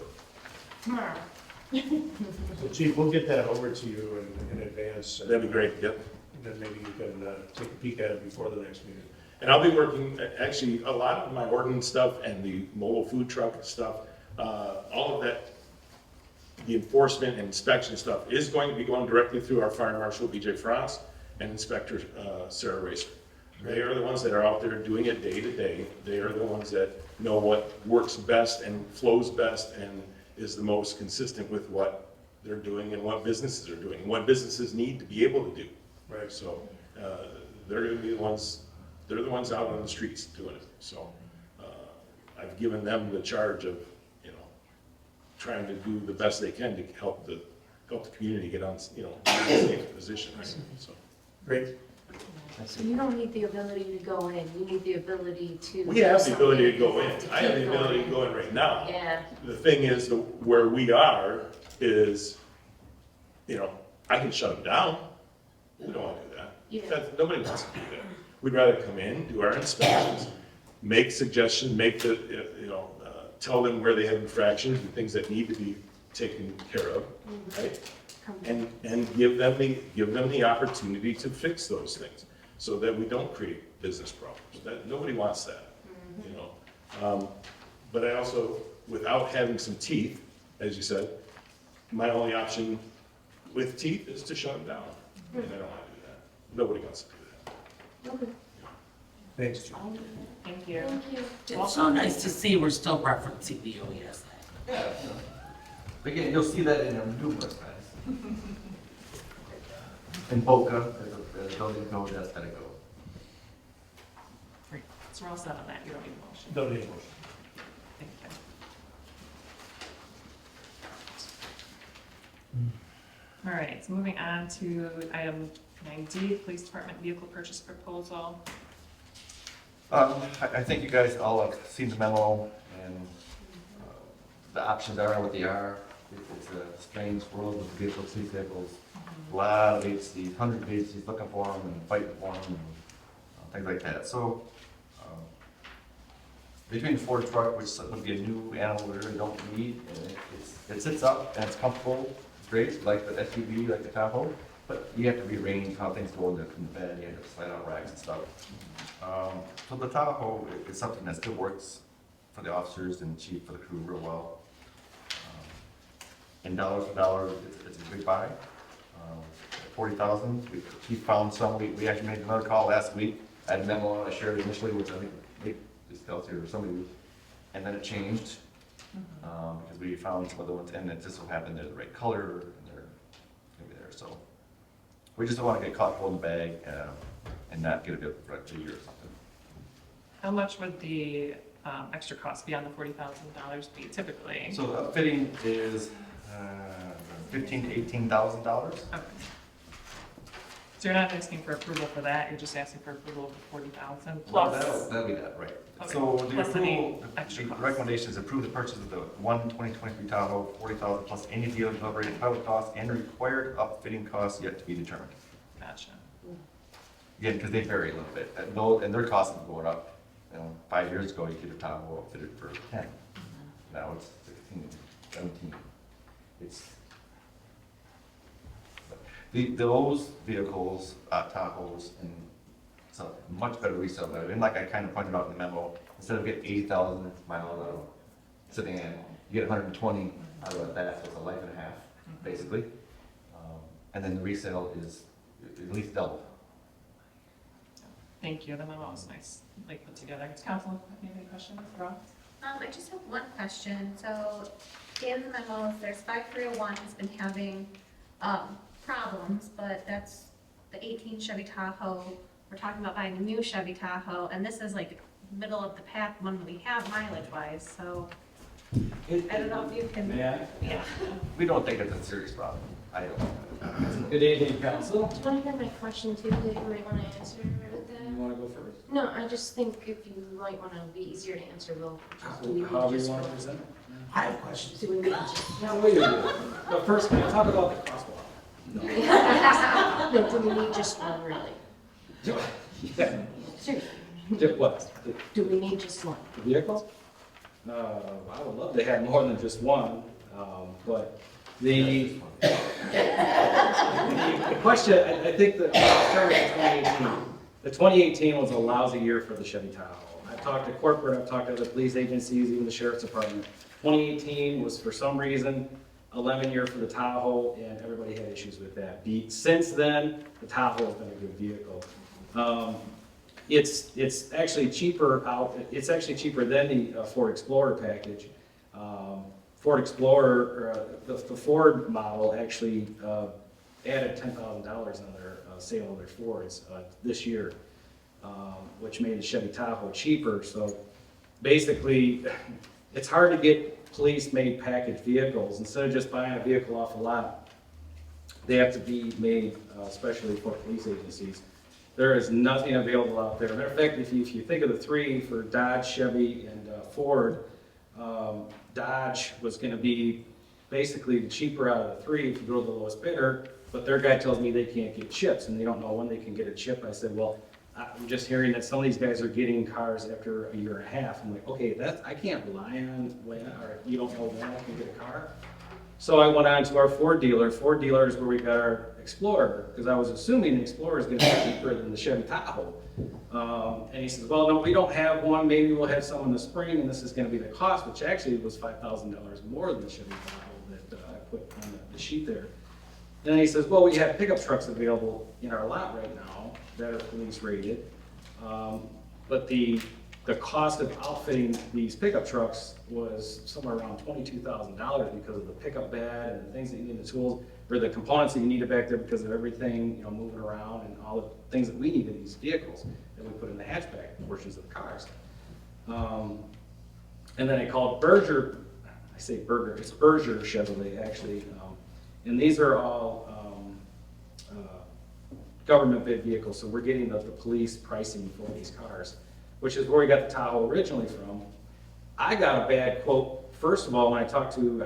So Chief, we'll get that over to you in advance. That'd be great, yep. And then maybe you can take a peek at it before the next meeting. And I'll be working, actually, a lot of my ordinance stuff and the mobile food truck stuff, all of that, the enforcement and inspection stuff is going to be going directly through our fire marshal, BJ Franz, and Inspector Sarah Racer. They are the ones that are out there doing it day to day. They are the ones that know what works best and flows best and is the most consistent with what they're doing and what businesses are doing, and what businesses need to be able to do. Right. So, they're gonna be the ones, they're the ones out on the streets doing it. So, I've given them the charge of, trying to do the best they can to help the community get on, in a safe position, right? So. Great. So you don't need the ability to go in, you need the ability to. We have the ability to go in. I have the ability to go in right now. Yeah. The thing is, where we are is, I can shut them down. We don't want to do that. Yeah. Nobody wants to do that. We'd rather come in, do our inspections, make suggestions, tell them where they have infractions and things that need to be taken care of, right? And give them the opportunity to fix those things, so that we don't create business problems. Nobody wants that, But I also, without having some teeth, as you said, my only option with teeth is to shut them down. And I don't want to do that. Nobody wants to do that. Okay. Thanks, Chief. Thank you. Thank you. It's so nice to see we're still referencing the OES. Yeah. Again, you'll see that in numerous times. In Boca, there's a building code, that's gotta go. Great. So we're all set on that. You don't need a motion. Don't need a motion. Thank you. All right, so moving on to item 9D, Police Department Vehicle Purchase Proposal. I think you guys all have seen the memo, and the options are what they are. It's a strange world with vehicles, police vehicles. A lot of agencies, hundreds of agencies looking for them and fighting for them and things like that. So, between the Ford truck, which would be a new animal we really don't need, and it sits up and it's comfortable, it's great, like the SUV, like the Tahoe, but you have to rearrange how things go in the bed, you have to slide out racks and stuff. So the Tahoe is something that still works for the officers and chief, for the crew real well. And dollars for dollars, it's a big buy. 40,000, we found some, we actually made another call last week. I had a memo I shared initially, which I think Nick discussed here or somebody, and then it changed. Because we found some other ones, and it just so happened they're the right color, and they're gonna be there, so. We just don't wanna get caught holding the bag, and not get a bill for a year or something. How much would the extra cost beyond the $40,000 be typically? So the fitting is $15,000 to $18,000. Okay. So you're not asking for approval for that, you're just asking for approval of the 40,000 Well, plus? that'll be that, right. Okay. So the Plus any approval, extra the costs. recommendation is approve the purchase of the 2023 Tahoe, 40,000 plus any dealer delivery and title costs and required upfitting costs yet to be determined. Gotcha. Again, because they vary a little bit, and their costs are going up. 5 years ago, you could have Tahoe outfitted for 10. Now it's 16, 17. Those vehicles, Tahoes, and so much better resale value. And like I kind of pointed out in the memo, instead of getting 80,000 miles out of sedan, you get 120 out of that, so it's a life and a half, basically. and then the resale is at least double. Thank you, the memo was nice, like put together. Does council have any questions, Rob? I just have one question. So in the memo, there's 5301 has been having problems, but that's the 18 Chevy Tahoe. We're talking about buying a new Chevy Tahoe, and this is like middle of the pack one we have mileage wise, so I don't know if you can. Yeah. We don't think it's a serious problem. I don't. Good evening, council. Do you want to hear my question too, that you might want to answer with that? You want to go first? No, I just think if you might want to be easier to answer, though. However you want to present it. I have questions. Do we need just, No, wait a minute. But first, can I talk about the crosswalk? no, do we need just one, really? Yeah. Seriously, Just what? do we need just one? The vehicle? I would love to have more than just one, but the question, I think that, start with 2018. The 2018 was a lousy year for the Chevy Tahoe. I've talked to corporate, I've talked to other police agencies, even the sheriff's department. 2018 was, for some reason, a lemon year for the Tahoe, and everybody had issues with that. Since then, the Tahoe has been a good vehicle. It's actually cheaper out, it's actually cheaper than the Ford Explorer package. Ford Explorer, the Ford model actually added $10,000 on their sale of their Fords this year, which made the Chevy Tahoe cheaper. So basically, it's hard to get police-made package vehicles. Instead of just buying a vehicle off a lot, they have to be made especially for police agencies. There is nothing available out there. Matter of fact, if you think of the three for Dodge, Chevy, and Ford, Dodge was going to be basically the cheaper out of the three if you go to the lowest bidder, but their guy tells me they can't get chips and they don't know when they can get a chip. I said, well, I'm just hearing that some of these guys are getting cars after a year and a half. I'm like, okay, I can't rely on when, or you don't know when I can get a car. So I went on to our Ford dealer. Ford dealer is where we got our Explorer, because I was assuming the Explorer is going to be cheaper than the Chevy Tahoe. And he says, well, no, we don't have one. Maybe we'll have some in the spring, and this is going to be the cost, which actually was $5,000 more than the Chevy Tahoe that I put on the sheet there. And he says, well, we have pickup trucks available in our lot right now that are police rated. But the cost of outfitting these pickup trucks was somewhere around $22,000 because of the pickup bed and the things that you need, the tools, or the components that you needed back there because of everything, moving around and all the things that we need in these vehicles that we put in the hatchback portions of the cars. And then I called Berger, I say Berger, it's Berger Chevrolet actually, and these are all government bid vehicles, so we're getting the police pricing for these cars, which is where we got the Tahoe originally from. I got a bad quote, first of all, when I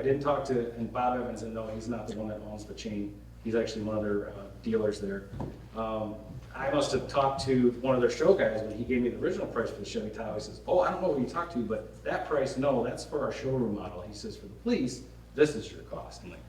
didn't talk to, and Bob Evans, and no, he's not the one that owns the chain, he's actually one of their dealers there. I must have talked to one of their show guys when he gave me the original price for the Chevy Tahoe. He says, oh, I don't know who you talked to, but that price, no, that's for our showroom model. He says, for the police, this is your cost. I'm like,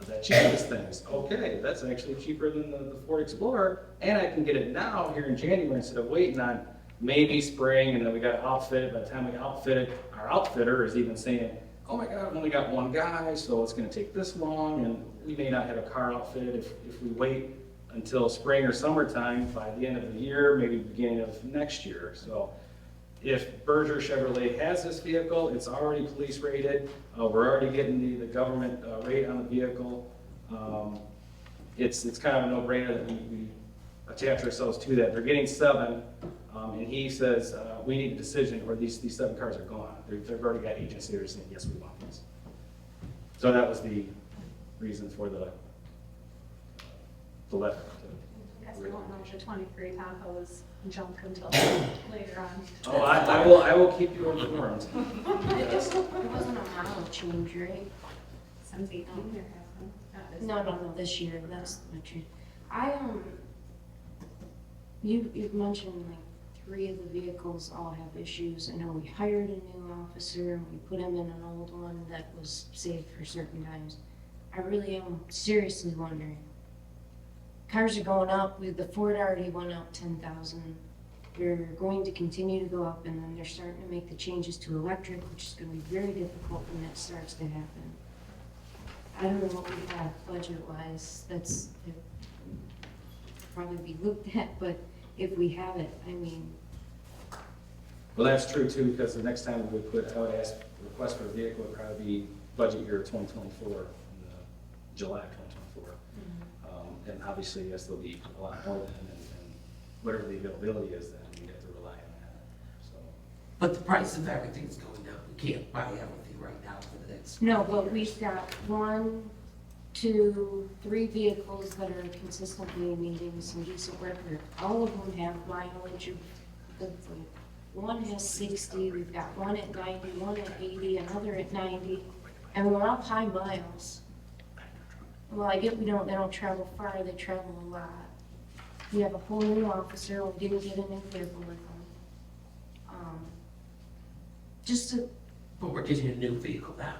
that cheapest things. Okay, that's actually cheaper than the Ford Explorer, and I can get it now here in January instead of waiting on maybe spring, and then we got to outfit it. By the time we outfit it, our outfitter is even saying, oh my God, I've only got one guy, so it's going to take this long, and we may not have a car outfitted if we wait until spring or summertime by the end of the year, maybe beginning of next year. So if Berger Chevrolet has this vehicle, it's already police rated. We're already getting the government rate on the vehicle. It's kind of a no-brainer that we attach ourselves to that. They're getting 7, and he says we need a decision, or these 7 cars are gone. They've already got agents here saying yes, we want these. So that was the reason for the letter. I guess we won't know if the 23 Tahoe is junk until later on. Oh, I will keep you informed. It wasn't a model change, right? Since 18 there hasn't. No, this year, that's not true. You've mentioned like 3 of the vehicles all have issues. I know we hired a new officer, and we put him in an old one that was saved for certain times. I really am seriously wondering. Cars are going up, the Ford already went up 10,000. They're going to continue to go up, and then they're starting to make the changes to electric, which is going to be very difficult when that starts to happen. I don't know what we have budget-wise, that's, it probably be looked at, but if we have it, I mean, Well, that's true too, because the next time we put, I would ask, request for a vehicle would probably be budget year 2024, in July 2024. And obviously, yes, there'll be a lot more then, and whatever the availability is, then we have to rely on that, so. But the price of everything's going up. We can't buy everything right now for the next. no, but we've got 1, 2, 3 vehicles that are consistently meeting some decent record. All of them have mileage of, let's see, one has 60, we've got one at 90, one at 80, another at 90, and we're all high miles. Well, I get they don't travel far, they travel a lot. We have a whole new officer, we didn't get a new vehicle with him. Just to, But we're getting a new vehicle now.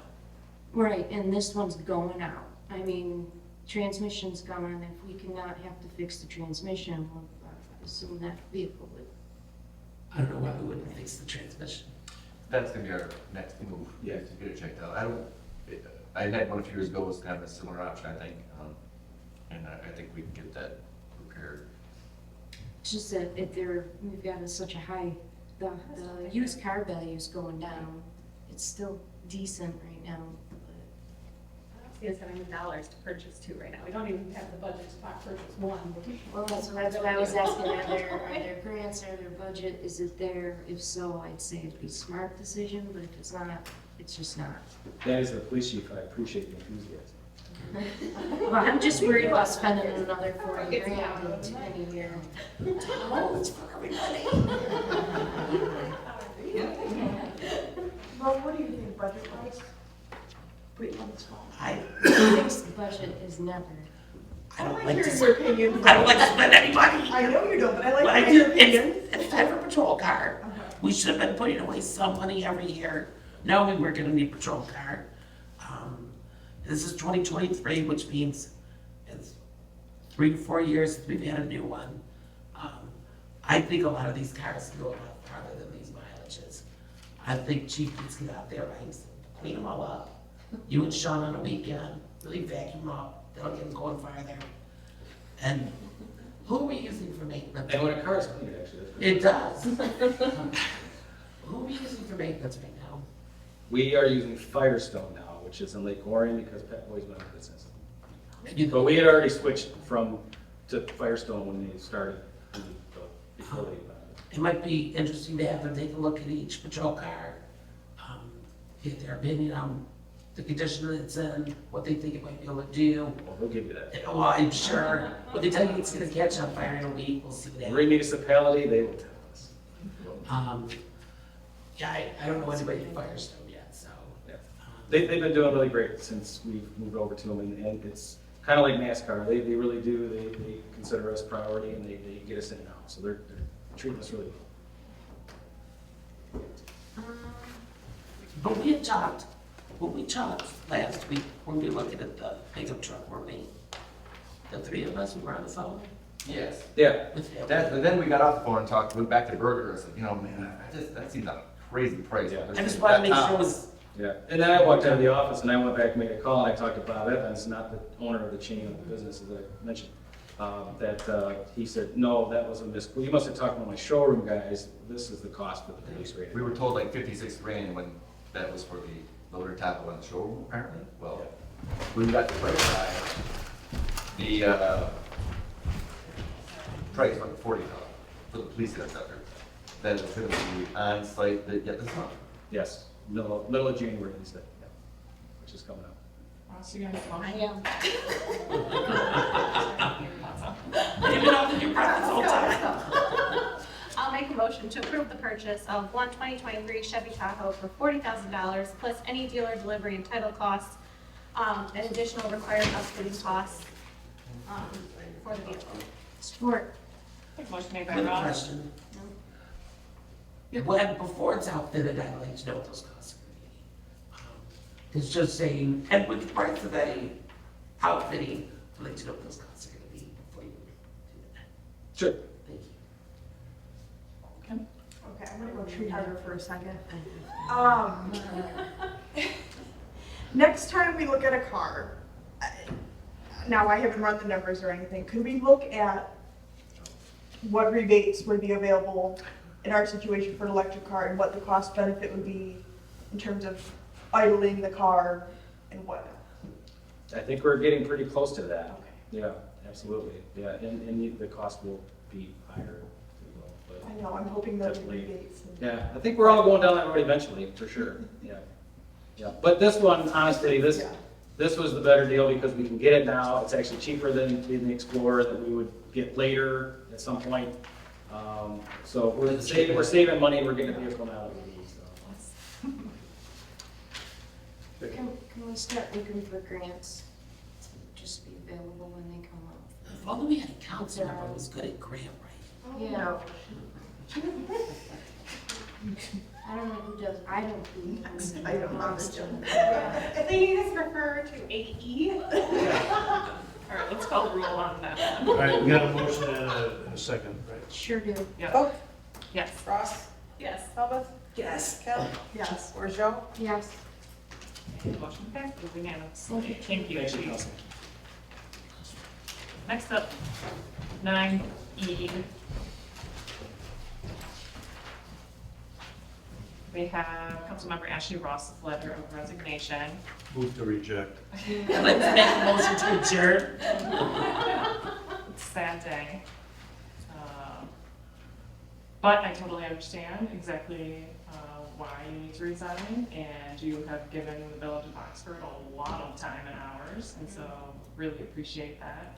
right, and this one's going out. I mean, transmission's gone, if we cannot have to fix the transmission, we'll assume that vehicle would. I don't know why we wouldn't fix the transmission. That's gonna be our next move, yeah, to get it checked out. I had one a few years ago, was kind of a similar option, I think, and I think we can get that repaired. It's just that if we've got such a high, the used car value's going down. It's still decent right now, but. It's $700 to purchase two right now. We don't even have the budget to purchase one. Well, that's what I was asking, are there grants, are there budget, is it there? If so, I'd say it'd be a smart decision, but if it's not, it's just not. That is the police chief, I appreciate the enthusiasm. Well, I'm just worried about spending another 40 grand in a year. Oh, it's for everybody. Well, what do you think budget-wise? Put you on the spot. Fixed budget is never. I don't like like hearing to, your opinion. I don't like to spend any money. I know you don't, but I like But I to hear do, your opinion. it's time for patrol car. We should have been putting away some money every year, knowing we're gonna need patrol car. This is 2023, which means it's 3 to 4 years since we've had a new one. I think a lot of these cars can go a lot farther than these mileages. I think chief needs to get out there, right, clean them all up. You and Sean on a weekend, really vacuum them up, they'll get them going farther. And who are we using for maintenance? And when a car is clean, actually, that's pretty It does. Who are we using for maintenance right now? We are using Firestone now, which is in Lake Orion, because Pet Boys went out of business. And you- But we had already switched to Firestone when they started, before they, It might be interesting to have them take a look at each patrol car, get their opinion on the condition it's in, what they think it might be able to do. well, they'll give you that. Well, I'm sure, when they tell you it's gonna catch on fire in a week, we'll see that. Every municipality, they will tell us. Yeah, I don't know anybody at Firestone yet, so. Yeah. They've been doing really great since we've moved over to them, and it's kind of like NASCAR, they really do, they consider us priority, and they get us in now, so they're treating us really well. But we had talked, when we talked last week, when we were looking at the pickup truck, weren't we? The three of us, we were on the phone. Yes. Yeah, But then we got off the phone and talked, went back to Burger, and said, man, that seems like a crazy price. Yeah. I just wanted to make sure it was, yeah, and then I walked out of the office, and I went back and made a call, and I talked to Bob Evans, not the owner of the chain of the businesses that I mentioned. He said, no, that was a well, you must have talked to my showroom guys, this is the cost for the police rating. We were told like 56 grand when that was for the loader tackle on the showroom, apparently. Well, we got the price high. The price went $40 for the police interceptor. That is going to be on site this month. Yes, middle of January, he said, yeah, which is coming up. So you're gonna make a I motion? am. you've been on your breath this whole time. I'll make a motion to approve the purchase of one 2023 Chevy Tahoe for $40,000 plus any dealer delivery and title costs, and additional required upfitting costs, for the vehicle. Support. Motion made by Good Rob. question. When, before it's outfitted, I'd like to know what those costs are gonna be. It's just saying, and with the price of the outfitting, I'd like to know what those costs are gonna be before you do that. Sure. Thank you. Okay, I'm gonna go tree hugger for a second. Next time we look at a car, now I haven't run the numbers or anything, could we look at what rebates would be available in our situation for an electric car and what the cost benefit would be in terms of idling the car and whatnot? I think we're getting pretty close to that. Yeah, absolutely. Yeah, and the cost will be higher. But I know, I'm hoping that the Definitely. rebates. and- yeah, I think we're all going down that road eventually, for sure. Yeah. Yeah, but this one, honestly, Yeah. this was the better deal because we can get it now. It's actually cheaper than the Explorer that we would get later at some point. So we're saving money, we're getting a vehicle now that we need, so. Can we start looking for grants? Just be available when they come up. If only we had a council member who was good at grant writing. Yeah. I don't know who does, I don't do. I don't know. If they need us refer to AE. All right, let's call the roll on that All one. right, we got a motion and a second, right? Sure do. Yeah. Vote. Yes. Ross? Yes. Elbeth? Yes. Kell? Yes. Borjo? Yes. Motion passes unanimously. Thank you, Chief. Next up, 9E. We have Councilmember Ashley Ross's letter of resignation. Move to reject. I'd like to make a motion to adjourn. It's a sad day. But I totally understand exactly why you need to resign, and you have given the Village of Oxford a lot of time and hours, and so really appreciate that.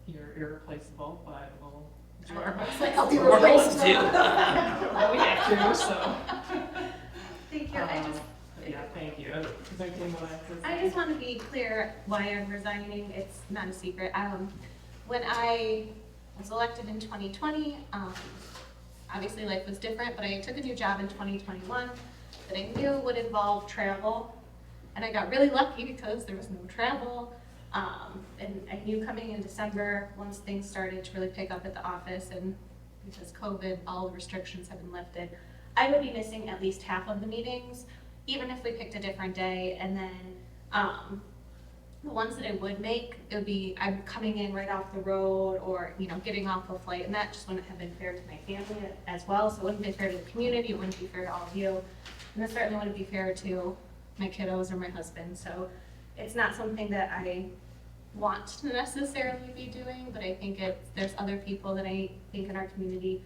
You're irreplaceable, but we'll do our best. I'll do We're replace supposed to. We have to, so. Thank you. But yeah, thank you. Is there anything you want to say? I just want to be clear why I'm resigning. It's not a secret. When I was elected in 2020, obviously life was different, but I took a new job in 2021 that I knew would involve travel. And I got really lucky because there was no travel. And I knew coming in December, once things started to really pick up at the office, and because COVID, all the restrictions have been lifted, I would be missing at least half of the meetings, even if we picked a different day. And then the ones that I would make, it would be I'm coming in right off the road, or getting off a flight, and that just wouldn't have been fair to my family as well. So it wouldn't be fair to the community, it wouldn't be fair to all of you, and it certainly wouldn't be fair to my kiddos or my husband. So it's not something that I want to necessarily be doing, but I think there's other people that I think in our community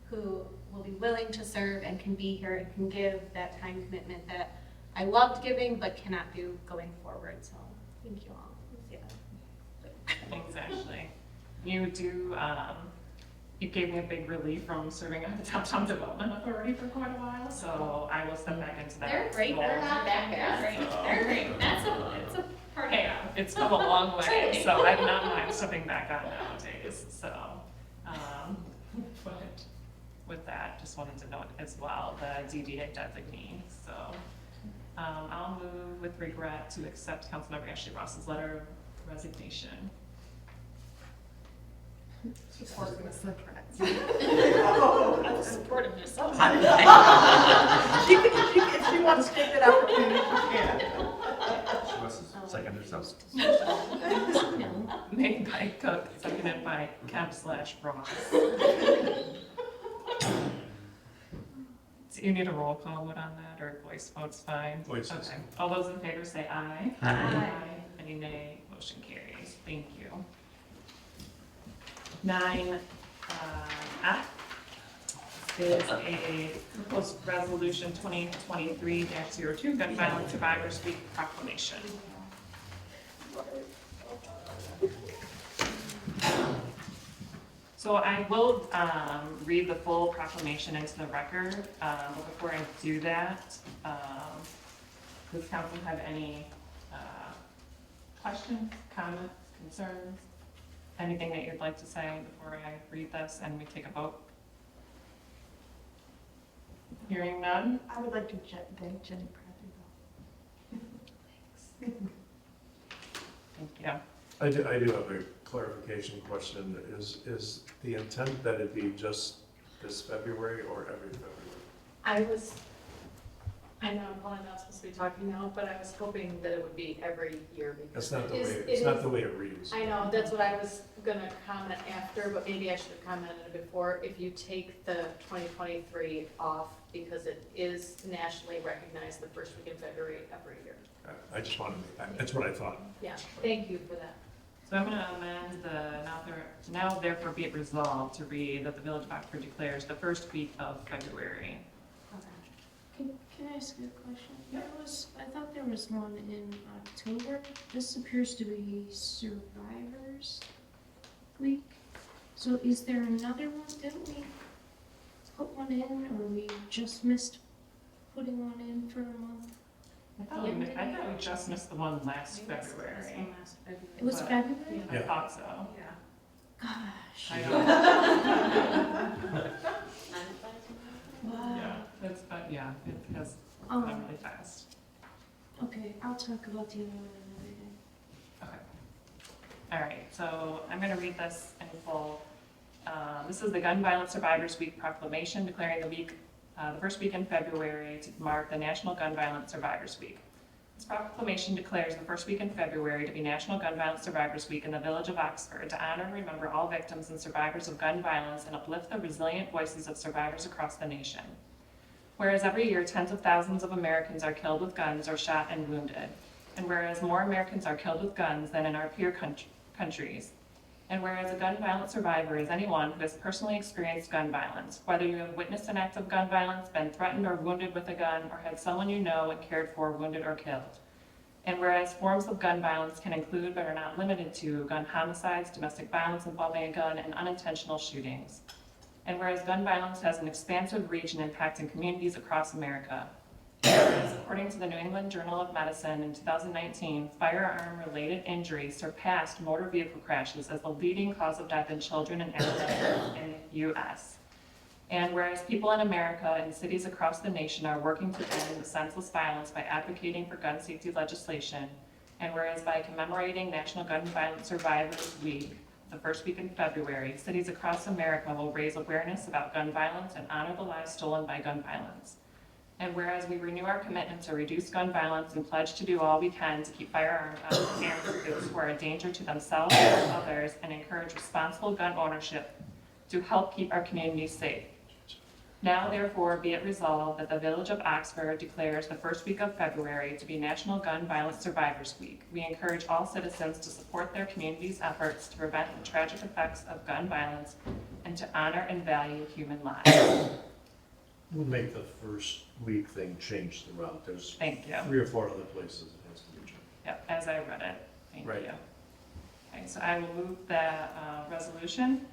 who will be willing to serve and can be here and can give that time commitment that I loved giving but cannot do going forward. So thank you all. Yeah. Thanks, Ashley. You do, you gave me a big relief from serving on the Downtown Development Authority for quite a while, so I will step back into that. They're great. role. They're not that bad. They're great. It's a part Hey, it's come a long way, Training. so I do not mind stepping back on nowadays, so. But with that, just wanted to note as well, the DDA designee, so. I'll move with regret to accept Councilmember Ashley Ross's letter of resignation. Support with regret. Supportiveness. How did I? If she wants to take that opportunity, she can. She wants to second herself. Made by Cook, seconded by Kemp/Ross. Do you need a roll call vote on that, or voice vote's fine? Voice is Okay. fine. All those in favor say aye. Aye. Any nay? Motion carries. Thank you. 9F is a proposed resolution 2023-02, Gun Violence Survivors Week proclamation. So I will read the full proclamation into the record, but before I do that, does council have any questions, comments, concerns? Anything that you'd like to say before I read this and we take a vote? Hearing none? I would like to thank Jenny Bradley. Thank you. I do have a clarification question. Is the intent that it be just this February or every February? I was I know I'm probably not supposed to be talking now, but I was hoping that it would be every year because. That's not the way, it it's not is- the way it reads. I know, that's what I was gonna comment after, but maybe I should have commented before. If you take the 2023 off, because it is nationally recognized the first week in February every year. I just wanted, that's what I thought. Yeah, thank you for that. So I'm gonna amend the now therefore be it resolved to read that the Village of Oxford declares the first week of February. Can I ask a question? I thought there was one in October. This appears to be Survivors Week. So is there another one? Didn't we put one in, or we just missed putting one in for a month? I thought we just missed the one last February. It was But- February? I thought so. Gosh. I know. Wow. Yeah, it's, yeah, it has Oh. gone really fast. Okay, I'll talk about the other one another day. Okay. All right, so I'm gonna read this in full. This is the Gun Violence Survivors Week proclamation declaring the first week in February to mark the National Gun Violence Survivors Week. This proclamation declares the first week in February to be National Gun Violence Survivors Week in the Village of Oxford to honor and remember all victims and survivors of gun violence and uplift the resilient voices of survivors across the nation. Whereas every year tens of thousands of Americans are killed with guns or shot and wounded, and whereas more Americans are killed with guns than in our peer countries, and whereas a gun violence survivor is anyone who has personally experienced gun violence, whether you have witnessed an act of gun violence, been threatened or wounded with a gun, or had someone you know and cared for wounded or killed. And whereas forms of gun violence can include but are not limited to gun homicides, domestic violence involving a gun, and unintentional shootings. And whereas gun violence has an expansive reach and impacting communities across America. Whereas according to the New England Journal of Medicine in 2019, firearm-related injuries surpassed motor vehicle crashes as the leading cause of death in children and adolescents in the U.S. And whereas people in America and cities across the nation are working to end the senseless violence by advocating for gun safety legislation, and whereas by commemorating National Gun Violence Survivors Week, the first week in February, cities across America will raise awareness about gun violence and honor the lives stolen by gun violence. And whereas we renew our commitment to reduce gun violence and pledge to do all we can to keep firearms out of the hands of those who are a danger to themselves and others, and encourage responsible gun ownership to help keep our communities safe. Now therefore be it resolved that the Village of Oxford declares the first week of February to be National Gun Violence Survivors Week. We encourage all citizens to support their community's efforts to prevent the tragic effects of gun violence and to honor and value human lives. We'll make the first week thing change throughout. There's Thank you. 3 or 4 other places it has to be changed. Yep, as I read it. Thank you. Right. Okay, so I will move that resolution.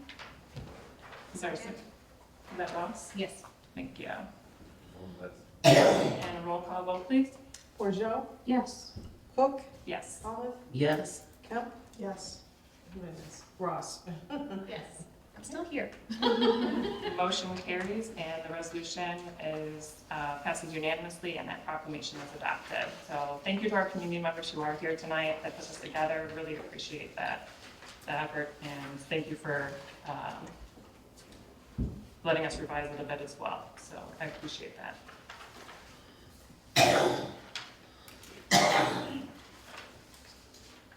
Is there a second? Is that Ross? Yes. Thank you. That's- And a roll call vote, please. Bordeaux? Yes. Cook? Yes. Olive? Yes. Kemp? Yes. Who is Ross? Yes. I'm still here. The motion carries and the resolution is passes unanimously and that proclamation is adopted. So thank you to our community members who are here tonight that put this together. Really appreciate that effort, and thank you for letting us revise it a bit as well. So I appreciate that.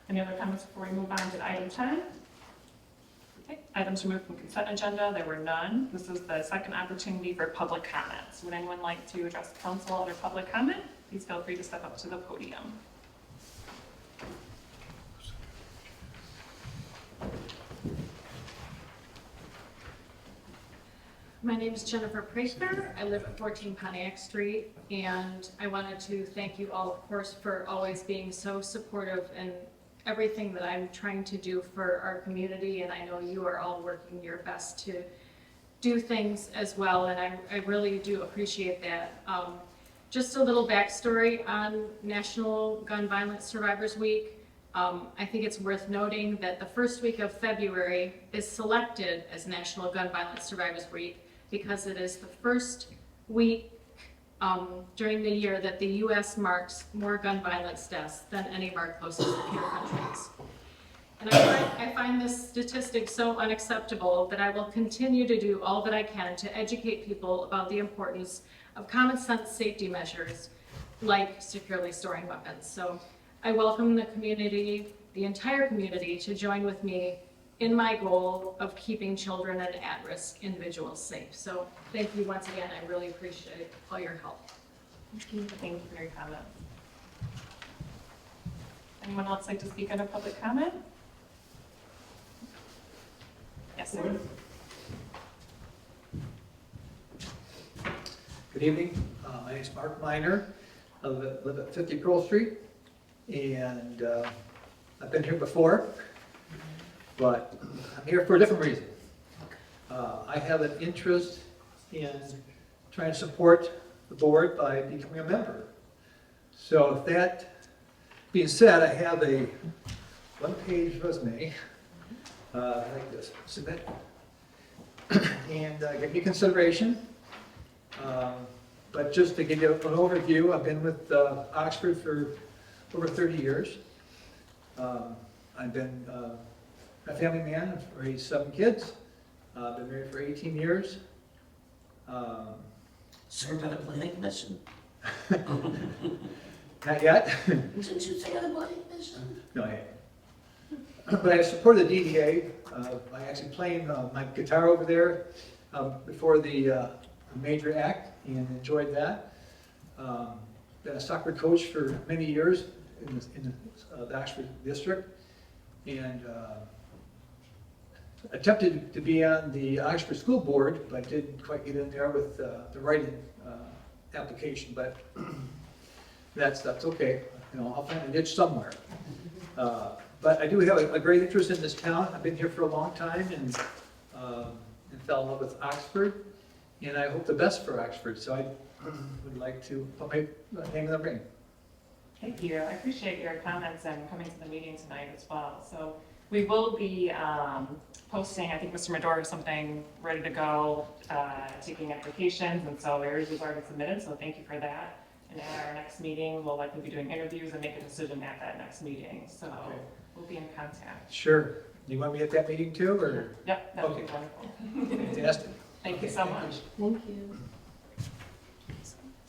Any other comments before we move on to item 10? Okay, items removed from consent agenda, there were none. This is the second opportunity for public comments. Would anyone like to address the council or public comment? Please feel free to step up to the podium. My name is Jennifer Preisner. I live at 14 Pontiac Street, and I wanted to thank you all, of course, for always being so supportive in everything that I'm trying to do for our community, and I know you are all working your best to do things as well, and I really do appreciate that. Just a little backstory on National Gun Violence Survivors Week. I think it's worth noting that the first week of February is selected as National Gun Violence Survivors Week because it is the first week during the year that the U.S. marks more gun violence deaths than any of our closest peer countries. And I find this statistic so unacceptable that I will continue to do all that I can to educate people about the importance of common sense safety measures like securely storing weapons. So I welcome the community, the entire community, to join with me in my goal of keeping children and at-risk individuals safe. So thank you once again. I really appreciate all your help. Thank you for your comments. Anyone else like to speak under public comment? Yes, sir. Good evening. My name's Mark Miner. I live at 50 Pearl Street, and I've been here before, but I'm here for a different reason. I have an interest in trying to support the board by becoming a member. So with that being said, I have a one-page resume like this, submit, and give you consideration. But just to give you an overview, I've been with Oxford for over 30 years. I've been a family man, I've raised 7 kids, been married for 18 years. Served on a planning commission? Not yet. Didn't you say on a planning commission? No, I haven't. But I supported the DDA by actually playing my guitar over there before the major act, and enjoyed that. Been a soccer coach for many years in the Oxford district, and attempted to be on the Oxford School Board, but didn't quite get in there with the writing application, but that's okay. You know, I'll find a niche somewhere. But I do have a great interest in this town. I've been here for a long time, and fell in love with Oxford, and I hope the best for Oxford, so I would like to put my name in the ring. Thank you. I appreciate your comments and coming to the meeting tonight as well. So we will be posting, I think Mr. Medora has something ready to go, taking applications, and so yours is already submitted, so thank you for that. And at our next meeting, we'll likely be doing interviews and make a decision at that next meeting, so we'll be in contact. Sure. Do you want me at that meeting too, or? Yep, that would be wonderful. Fantastic. Thank you so much. Thank you.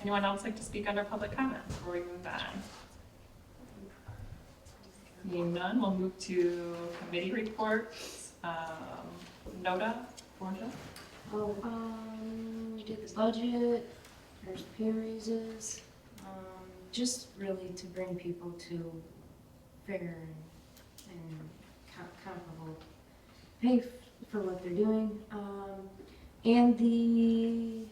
Anyone else like to speak under public comment before we move on? Seeing none, we'll move to committee reports. Noda, Borja? Oh, we did the budget, there's pay raises, just really to bring people to fair and comparable pay for what they're doing. And the,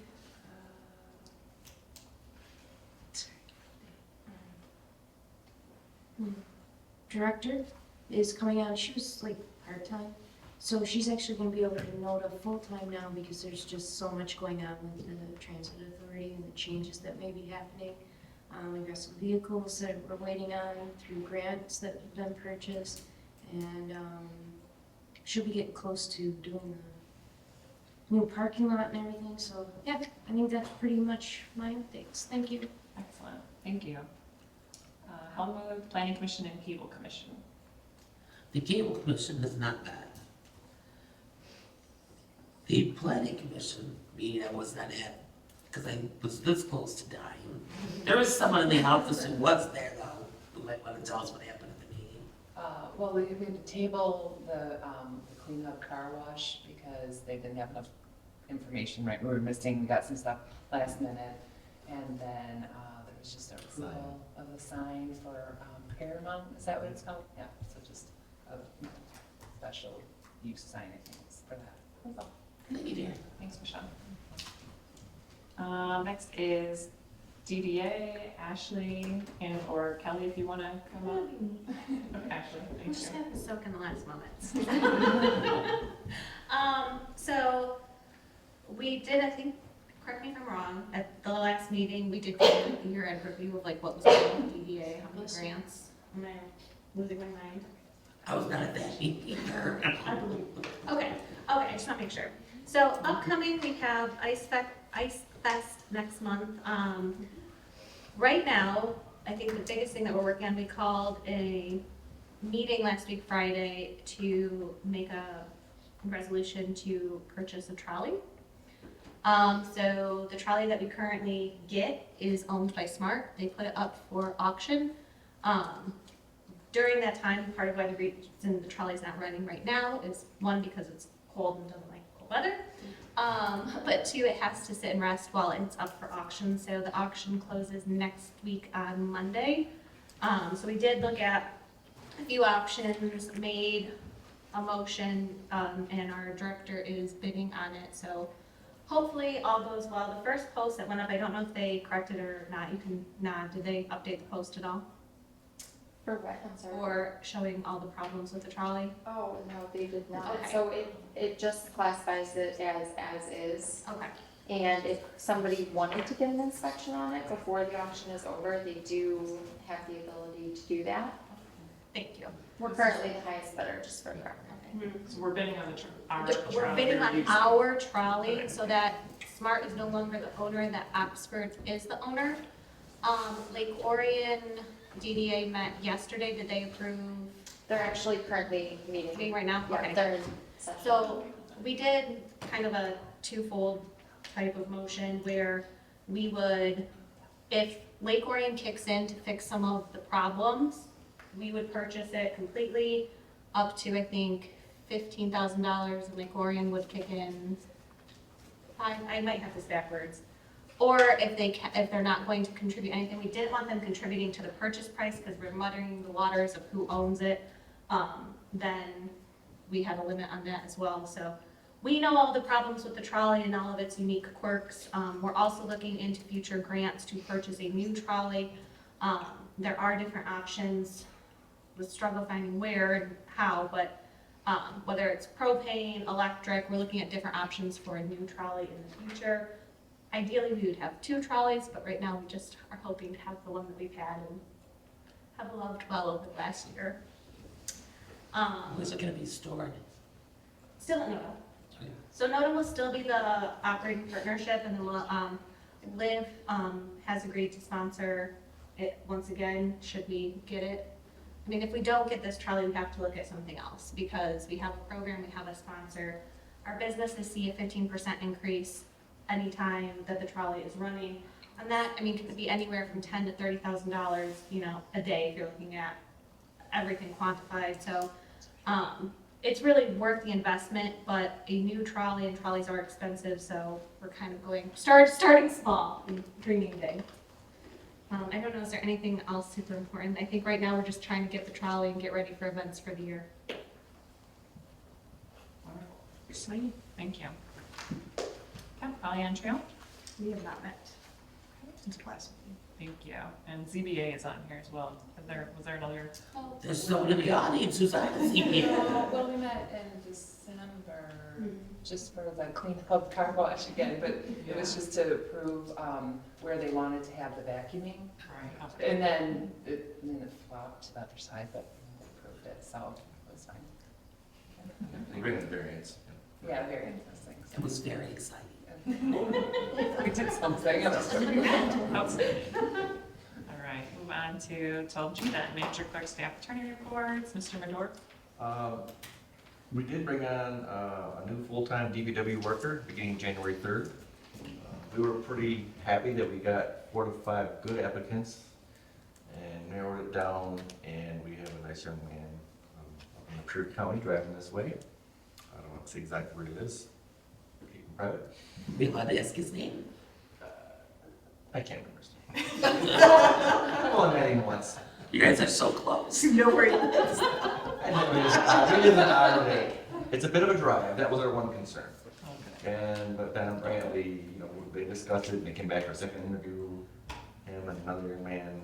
director is coming on. She was like part-time, so she's actually going to be over to NODA full-time now because there's just so much going on with the transit authority and the changes that may be happening. We've got some vehicles that we're waiting on through grants that have been purchased, and she'll be getting close to doing the new parking lot and everything. So yeah, I think that's pretty much my updates. Thank you. Excellent, thank you. Helmut, Planning Commission and Cable Commission. The Cable Commission is not bad. The Planning Commission meeting I was not at, because I was this close to dying. There was someone in the office who was there though, who might want to tell us what happened at the meeting. Well, we had to table the Clean Hub car wash because they didn't have enough information, right? We got some stuff last minute. And then there was just a approval of a sign for Paramount, is that what it's called? Yeah, so just a special use sign, I think, for that. That's all. Thank you, dear. Thanks, Michelle. Next is DDA, Ashley and or Kelly, if you want to come up. Okay, Ashley, I'm thank just you. gonna soak in the last moments. So we did, I think, correct me if I'm wrong, at the last meeting, we did go through your end review of like what was going on with DDA, how many grants. Am I losing my mind? I was not at that meeting either. Okay, I just want to make sure. So upcoming, we have Ice Fest next month. Right now, I think the biggest thing that we're working on, we called a meeting last week Friday to make a resolution to purchase a trolley. So the trolley that we currently get is owned by Smart. They put it up for auction. During that time, part of why the reason the trolley's not running right now is one, because it's cold and doesn't like cold weather. But two, it has to sit and rest while it's up for auction. So the auction closes next week on Monday. So we did look at a few options, made a motion, and our director is bidding on it. So hopefully all goes well. The first post that went up, I don't know if they corrected it or not. You can nod. Did they update the post at all? For what, I'm sorry? Or showing all the problems with the trolley? Oh, no, they did not. Okay. So it just classifies it as is. Okay. And if somebody wanted to get an inspection on it before the auction is over, they do have the ability to do that. Thank you. We're currently the highest bidder, just for record. So we're bidding on our We're trolley. bidding on our trolley, so that Smart is no longer the owner, and that Oxford is the owner. Lake Orion DDA met yesterday. Did they approve? They're actually currently meeting. Right now? Yeah, Okay. they're in session. So we did kind of a twofold type of motion where we would, if Lake Orion kicks in to fix some of the problems, we would purchase it completely up to, I think, $15,000, and Lake Orion would kick in, I might have this backwards. Or if they're not going to contribute anything, we didn't want them contributing to the purchase price because we're muddying the waters of who owns it. Then we had a limit on that as well. So we know all the problems with the trolley and all of its unique quirks. We're also looking into future grants to purchase a new trolley. There are different options. We struggle finding where and how, but whether it's propane, electric, we're looking at different options for a new trolley in the future. Ideally, we would have 2 trolleys, but right now we just are hoping to have the one that we've had and have loved well over the last year. Where's it gonna be stored? Still at NODA. So NODA will still be the operating partnership, and then we'll, Liv has agreed to sponsor it once again, should we get it. I mean, if we don't get this trolley, we have to look at something else, because we have a program, we have a sponsor. Our businesses see a 15% increase anytime that the trolley is running. And that, I mean, could be anywhere from $10,000 to $30,000, you know, a day if you're looking at everything quantified. So it's really worth the investment, but a new trolley, and trolleys are expensive, so we're kind of going, starting small and dreaming big. I don't know, is there anything else super important? I think right now we're just trying to get the trolley and get ready for events for the year. Sweet, thank you. Okay, Pollyant Trail? We have not met since last meeting. Thank you. And ZBA is on here as well. Was there another? There's someone in the audience who's on the ZBA. Well, we met in December, just for the clean up car wash again, but it was just to approve where they wanted to have the vacuuming. Right. And then it flopped to the other side, but we approved it, so it was fine. They bring in the variance. Yeah, very interesting. It was very exciting. We did something. Outstanding. All right, move on to 12G then, manager, clerk, staff, attorney reports. Mr. Madore? We did bring on a new full-time DPW worker beginning January 3rd. We were pretty happy that we got 4 to 5 good applicants and narrowed it down, and we have a nice young man up in the Pierce County driving this way. I don't want to say exactly where it is. Keep it private. We allowed to ask his name? I can't remember his name. I've only met him once. You guys are so close. You know where he lives. I know he lives in Iowa. It's a bit of a drive. That was our one concern. But then apparently, you know, they discussed it and they came back for a second interview, him and another young man,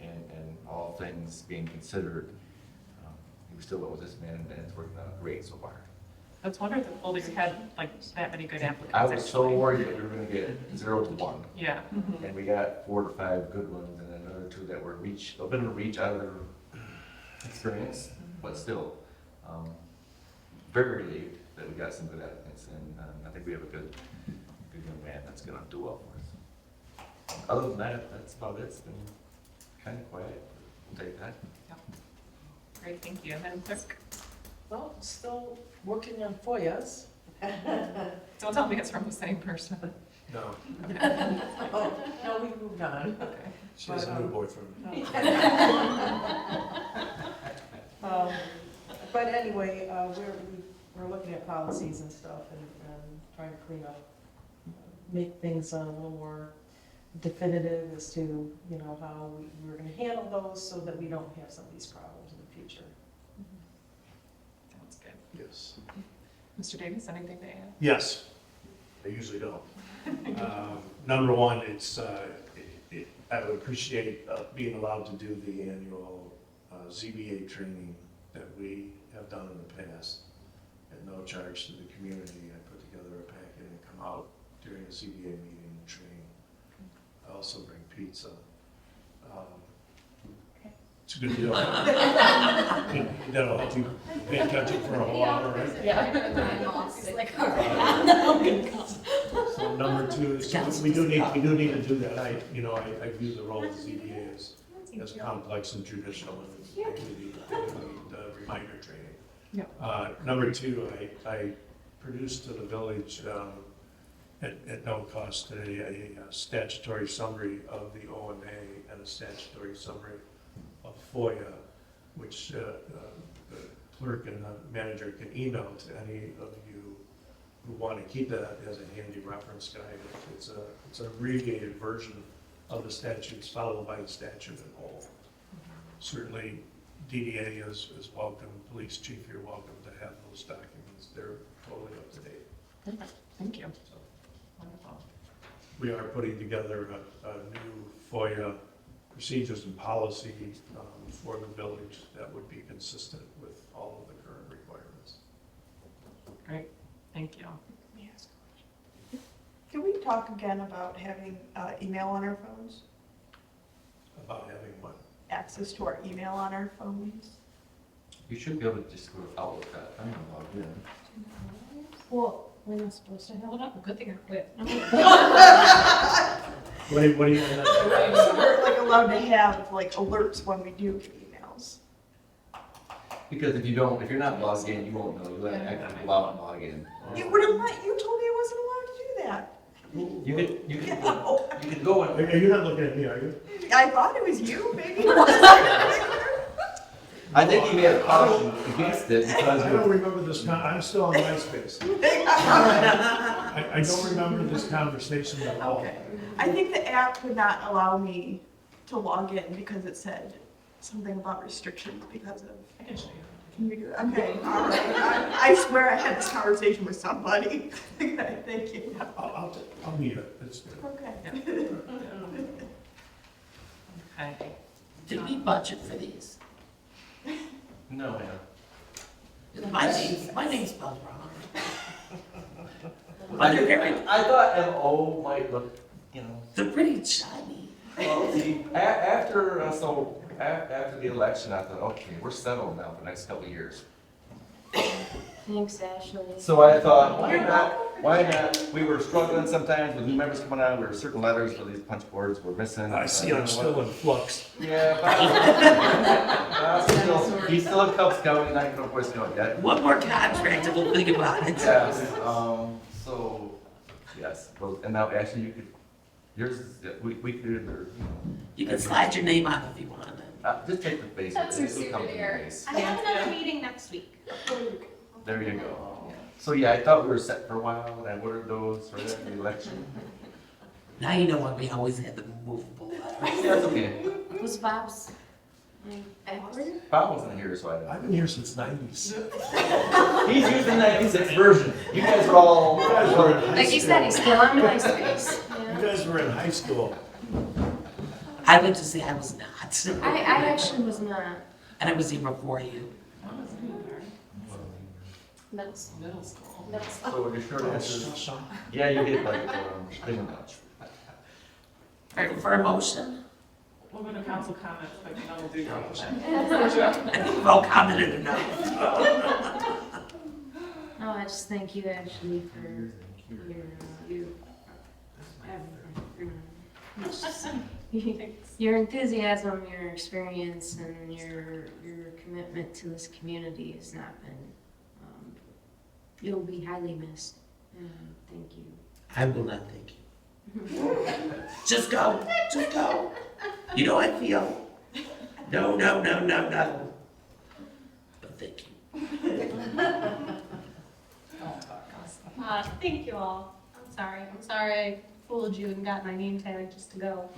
and all things being considered, he still went with this man, and it's working out great so far. That's wonderful that you had like that many good applicants. I was so actually. worried that we were gonna get 0 to 1. Yeah. And we got 4 to 5 good ones, and then another 2 that were a bit of a reach out of their experience, but still, very relieved that we got some good applicants, and I think we have a good young man that's gonna do well for us. Other than that, that's about it. It's been kind of quiet. We'll take that. Great, thank you. And then clerk? Well, still working on FOIAs. Don't tell me it's from the same person. No, Oh, no, we moved on. she has a new boyfriend. But anyway, we're looking at policies and stuff and trying to clean up, make things a little more definitive as to, you know, how we're gonna handle those so that we don't have some of these problems in the future. Sounds good. Yes. Mr. Davis, anything to add? Yes, I usually don't. Number one, I would appreciate being allowed to do the annual ZBA training that we have done in the past at no charge to the community. I put together a packet and come out during the ZBA meeting and train. I also bring pizza. It's a good deal. That'll help you pay attention for a whole hour, right? So number two, so we do need to do that. I view the role of the ZBA as complex and traditional, and we need reminder training. Number two, I produced to the village at no cost today a statutory summary of the OMA and a statutory summary of FOIA, which the clerk and the manager can email to any of you who want to keep that as a handy reference guide. It's an abbreviated version of the statutes followed by the statute in whole. Certainly, DDA is welcome, police chief, you're welcome to have those documents. They're totally up to date. Thank you. So, Wonderful. we are putting together a new FOIA procedures and policy for the village that would be consistent with all of the current requirements. Great, thank you. Can we talk again about having email on our phones? About having what? Access to our email on our phones? You should be able to just go to Outlook.com and log in. Well, we're not supposed to have Hold up, good thing I quit. What do you? So we're like allowed to have like alerts when we do get emails. Because if you're not logged in, you won't know. You'll have to actually go out and log in. You wouldn't let, you told me I wasn't allowed to do that. You can go and. You're not looking at me, are you? I thought it was you, maybe. I think you made a caution against it because I don't remember this, I'm still on MySpace. I don't remember this conversation at all. Okay. I think the app would not allow me to log in because it said something about restrictions because of. I can show you. Can you do that? Okay, all right. I swear I had this conversation with somebody. Okay, thank you. I'll meet it. It's good. Okay. Okay. Did we budget for these? No, man. My name's spelled wrong. They're very, I thought MO might look, they're pretty shiny. Well, see, after the election, I thought, okay, we're settled now for the next couple of years. Thanks, Ashley. So I thought, why not? We were struggling sometimes with new members coming on, there were certain letters for these punch boards were missing. I see I'm still in flux. Yeah, he's still a Cub Scout, and I can of course know it yet. One more contract and we'll think about it. Yes, so, yes, well, and now Ashley, you could, yours is, we could either, You can slide your name on if you want. just take the base. That's your It'll come from the souvenir. base. I have another meeting next week. There you go. So yeah, I thought we were set for a while, and I ordered those for the election. Now you know why we always had the movable letters. That's okay. Was Bob's backward? Bob wasn't here, so I I've don't. been here since '90s. He's using the '96 version. You guys were all. You guys were in high Like you school. said, he's still on MySpace. You guys were in high school. I went to say I was not. I actually was not. And I was here before you. Middle school. Middle school. Middle school. So your short answer is, yeah, you get like, pretty much. All right, for a motion, We'll go to council comments, but then we'll do your motion. I think we've all commented enough. No, I just thank you, Ashley, for your enthusiasm, your experience, and your commitment to this community has not been You'll be highly missed, and thank you. I will not thank you. Just go, just go. You know how I feel. No. But thank you. Thank you all. I'm sorry I fooled you and got my name tag just to go.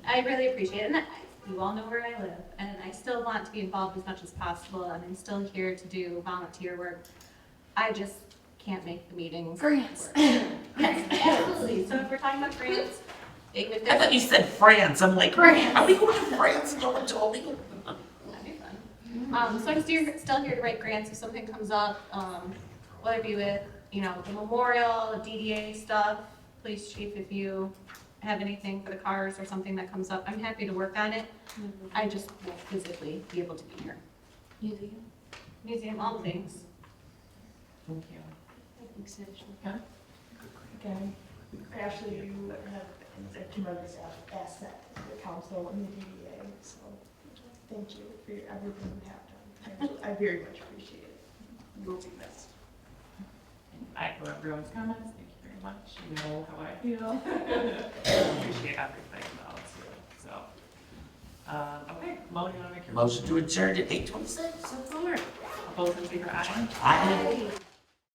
I really appreciate it, and you all know where I live, and I still want to be involved as much as possible, and I'm still here to do volunteer work. I just can't make the meetings. France. Yes, absolutely. So if we're talking about grants, even if I thought you said France. I'm like, France. are we going to France and going to illegal? that'd be fun. So I'm still here to write grants if something comes up, whether it be with, the memorial, the DDA stuff, police chief, if you have anything for the cars or something that comes up, I'm happy to work on it. I just won't physically be able to be here. Museum, all things. Thank you. Okay. Ashley, you have a tremendous asset to the council and the DDA, so thank you for everything you have done. I very much appreciate it. You will be missed. I echo everyone's comments. Thank you very much. You know how I feel. Appreciate everything though, too. So, okay, Mo, do you want to make your Motion to adjourn at 8:26. All those in favor, aye. Aye.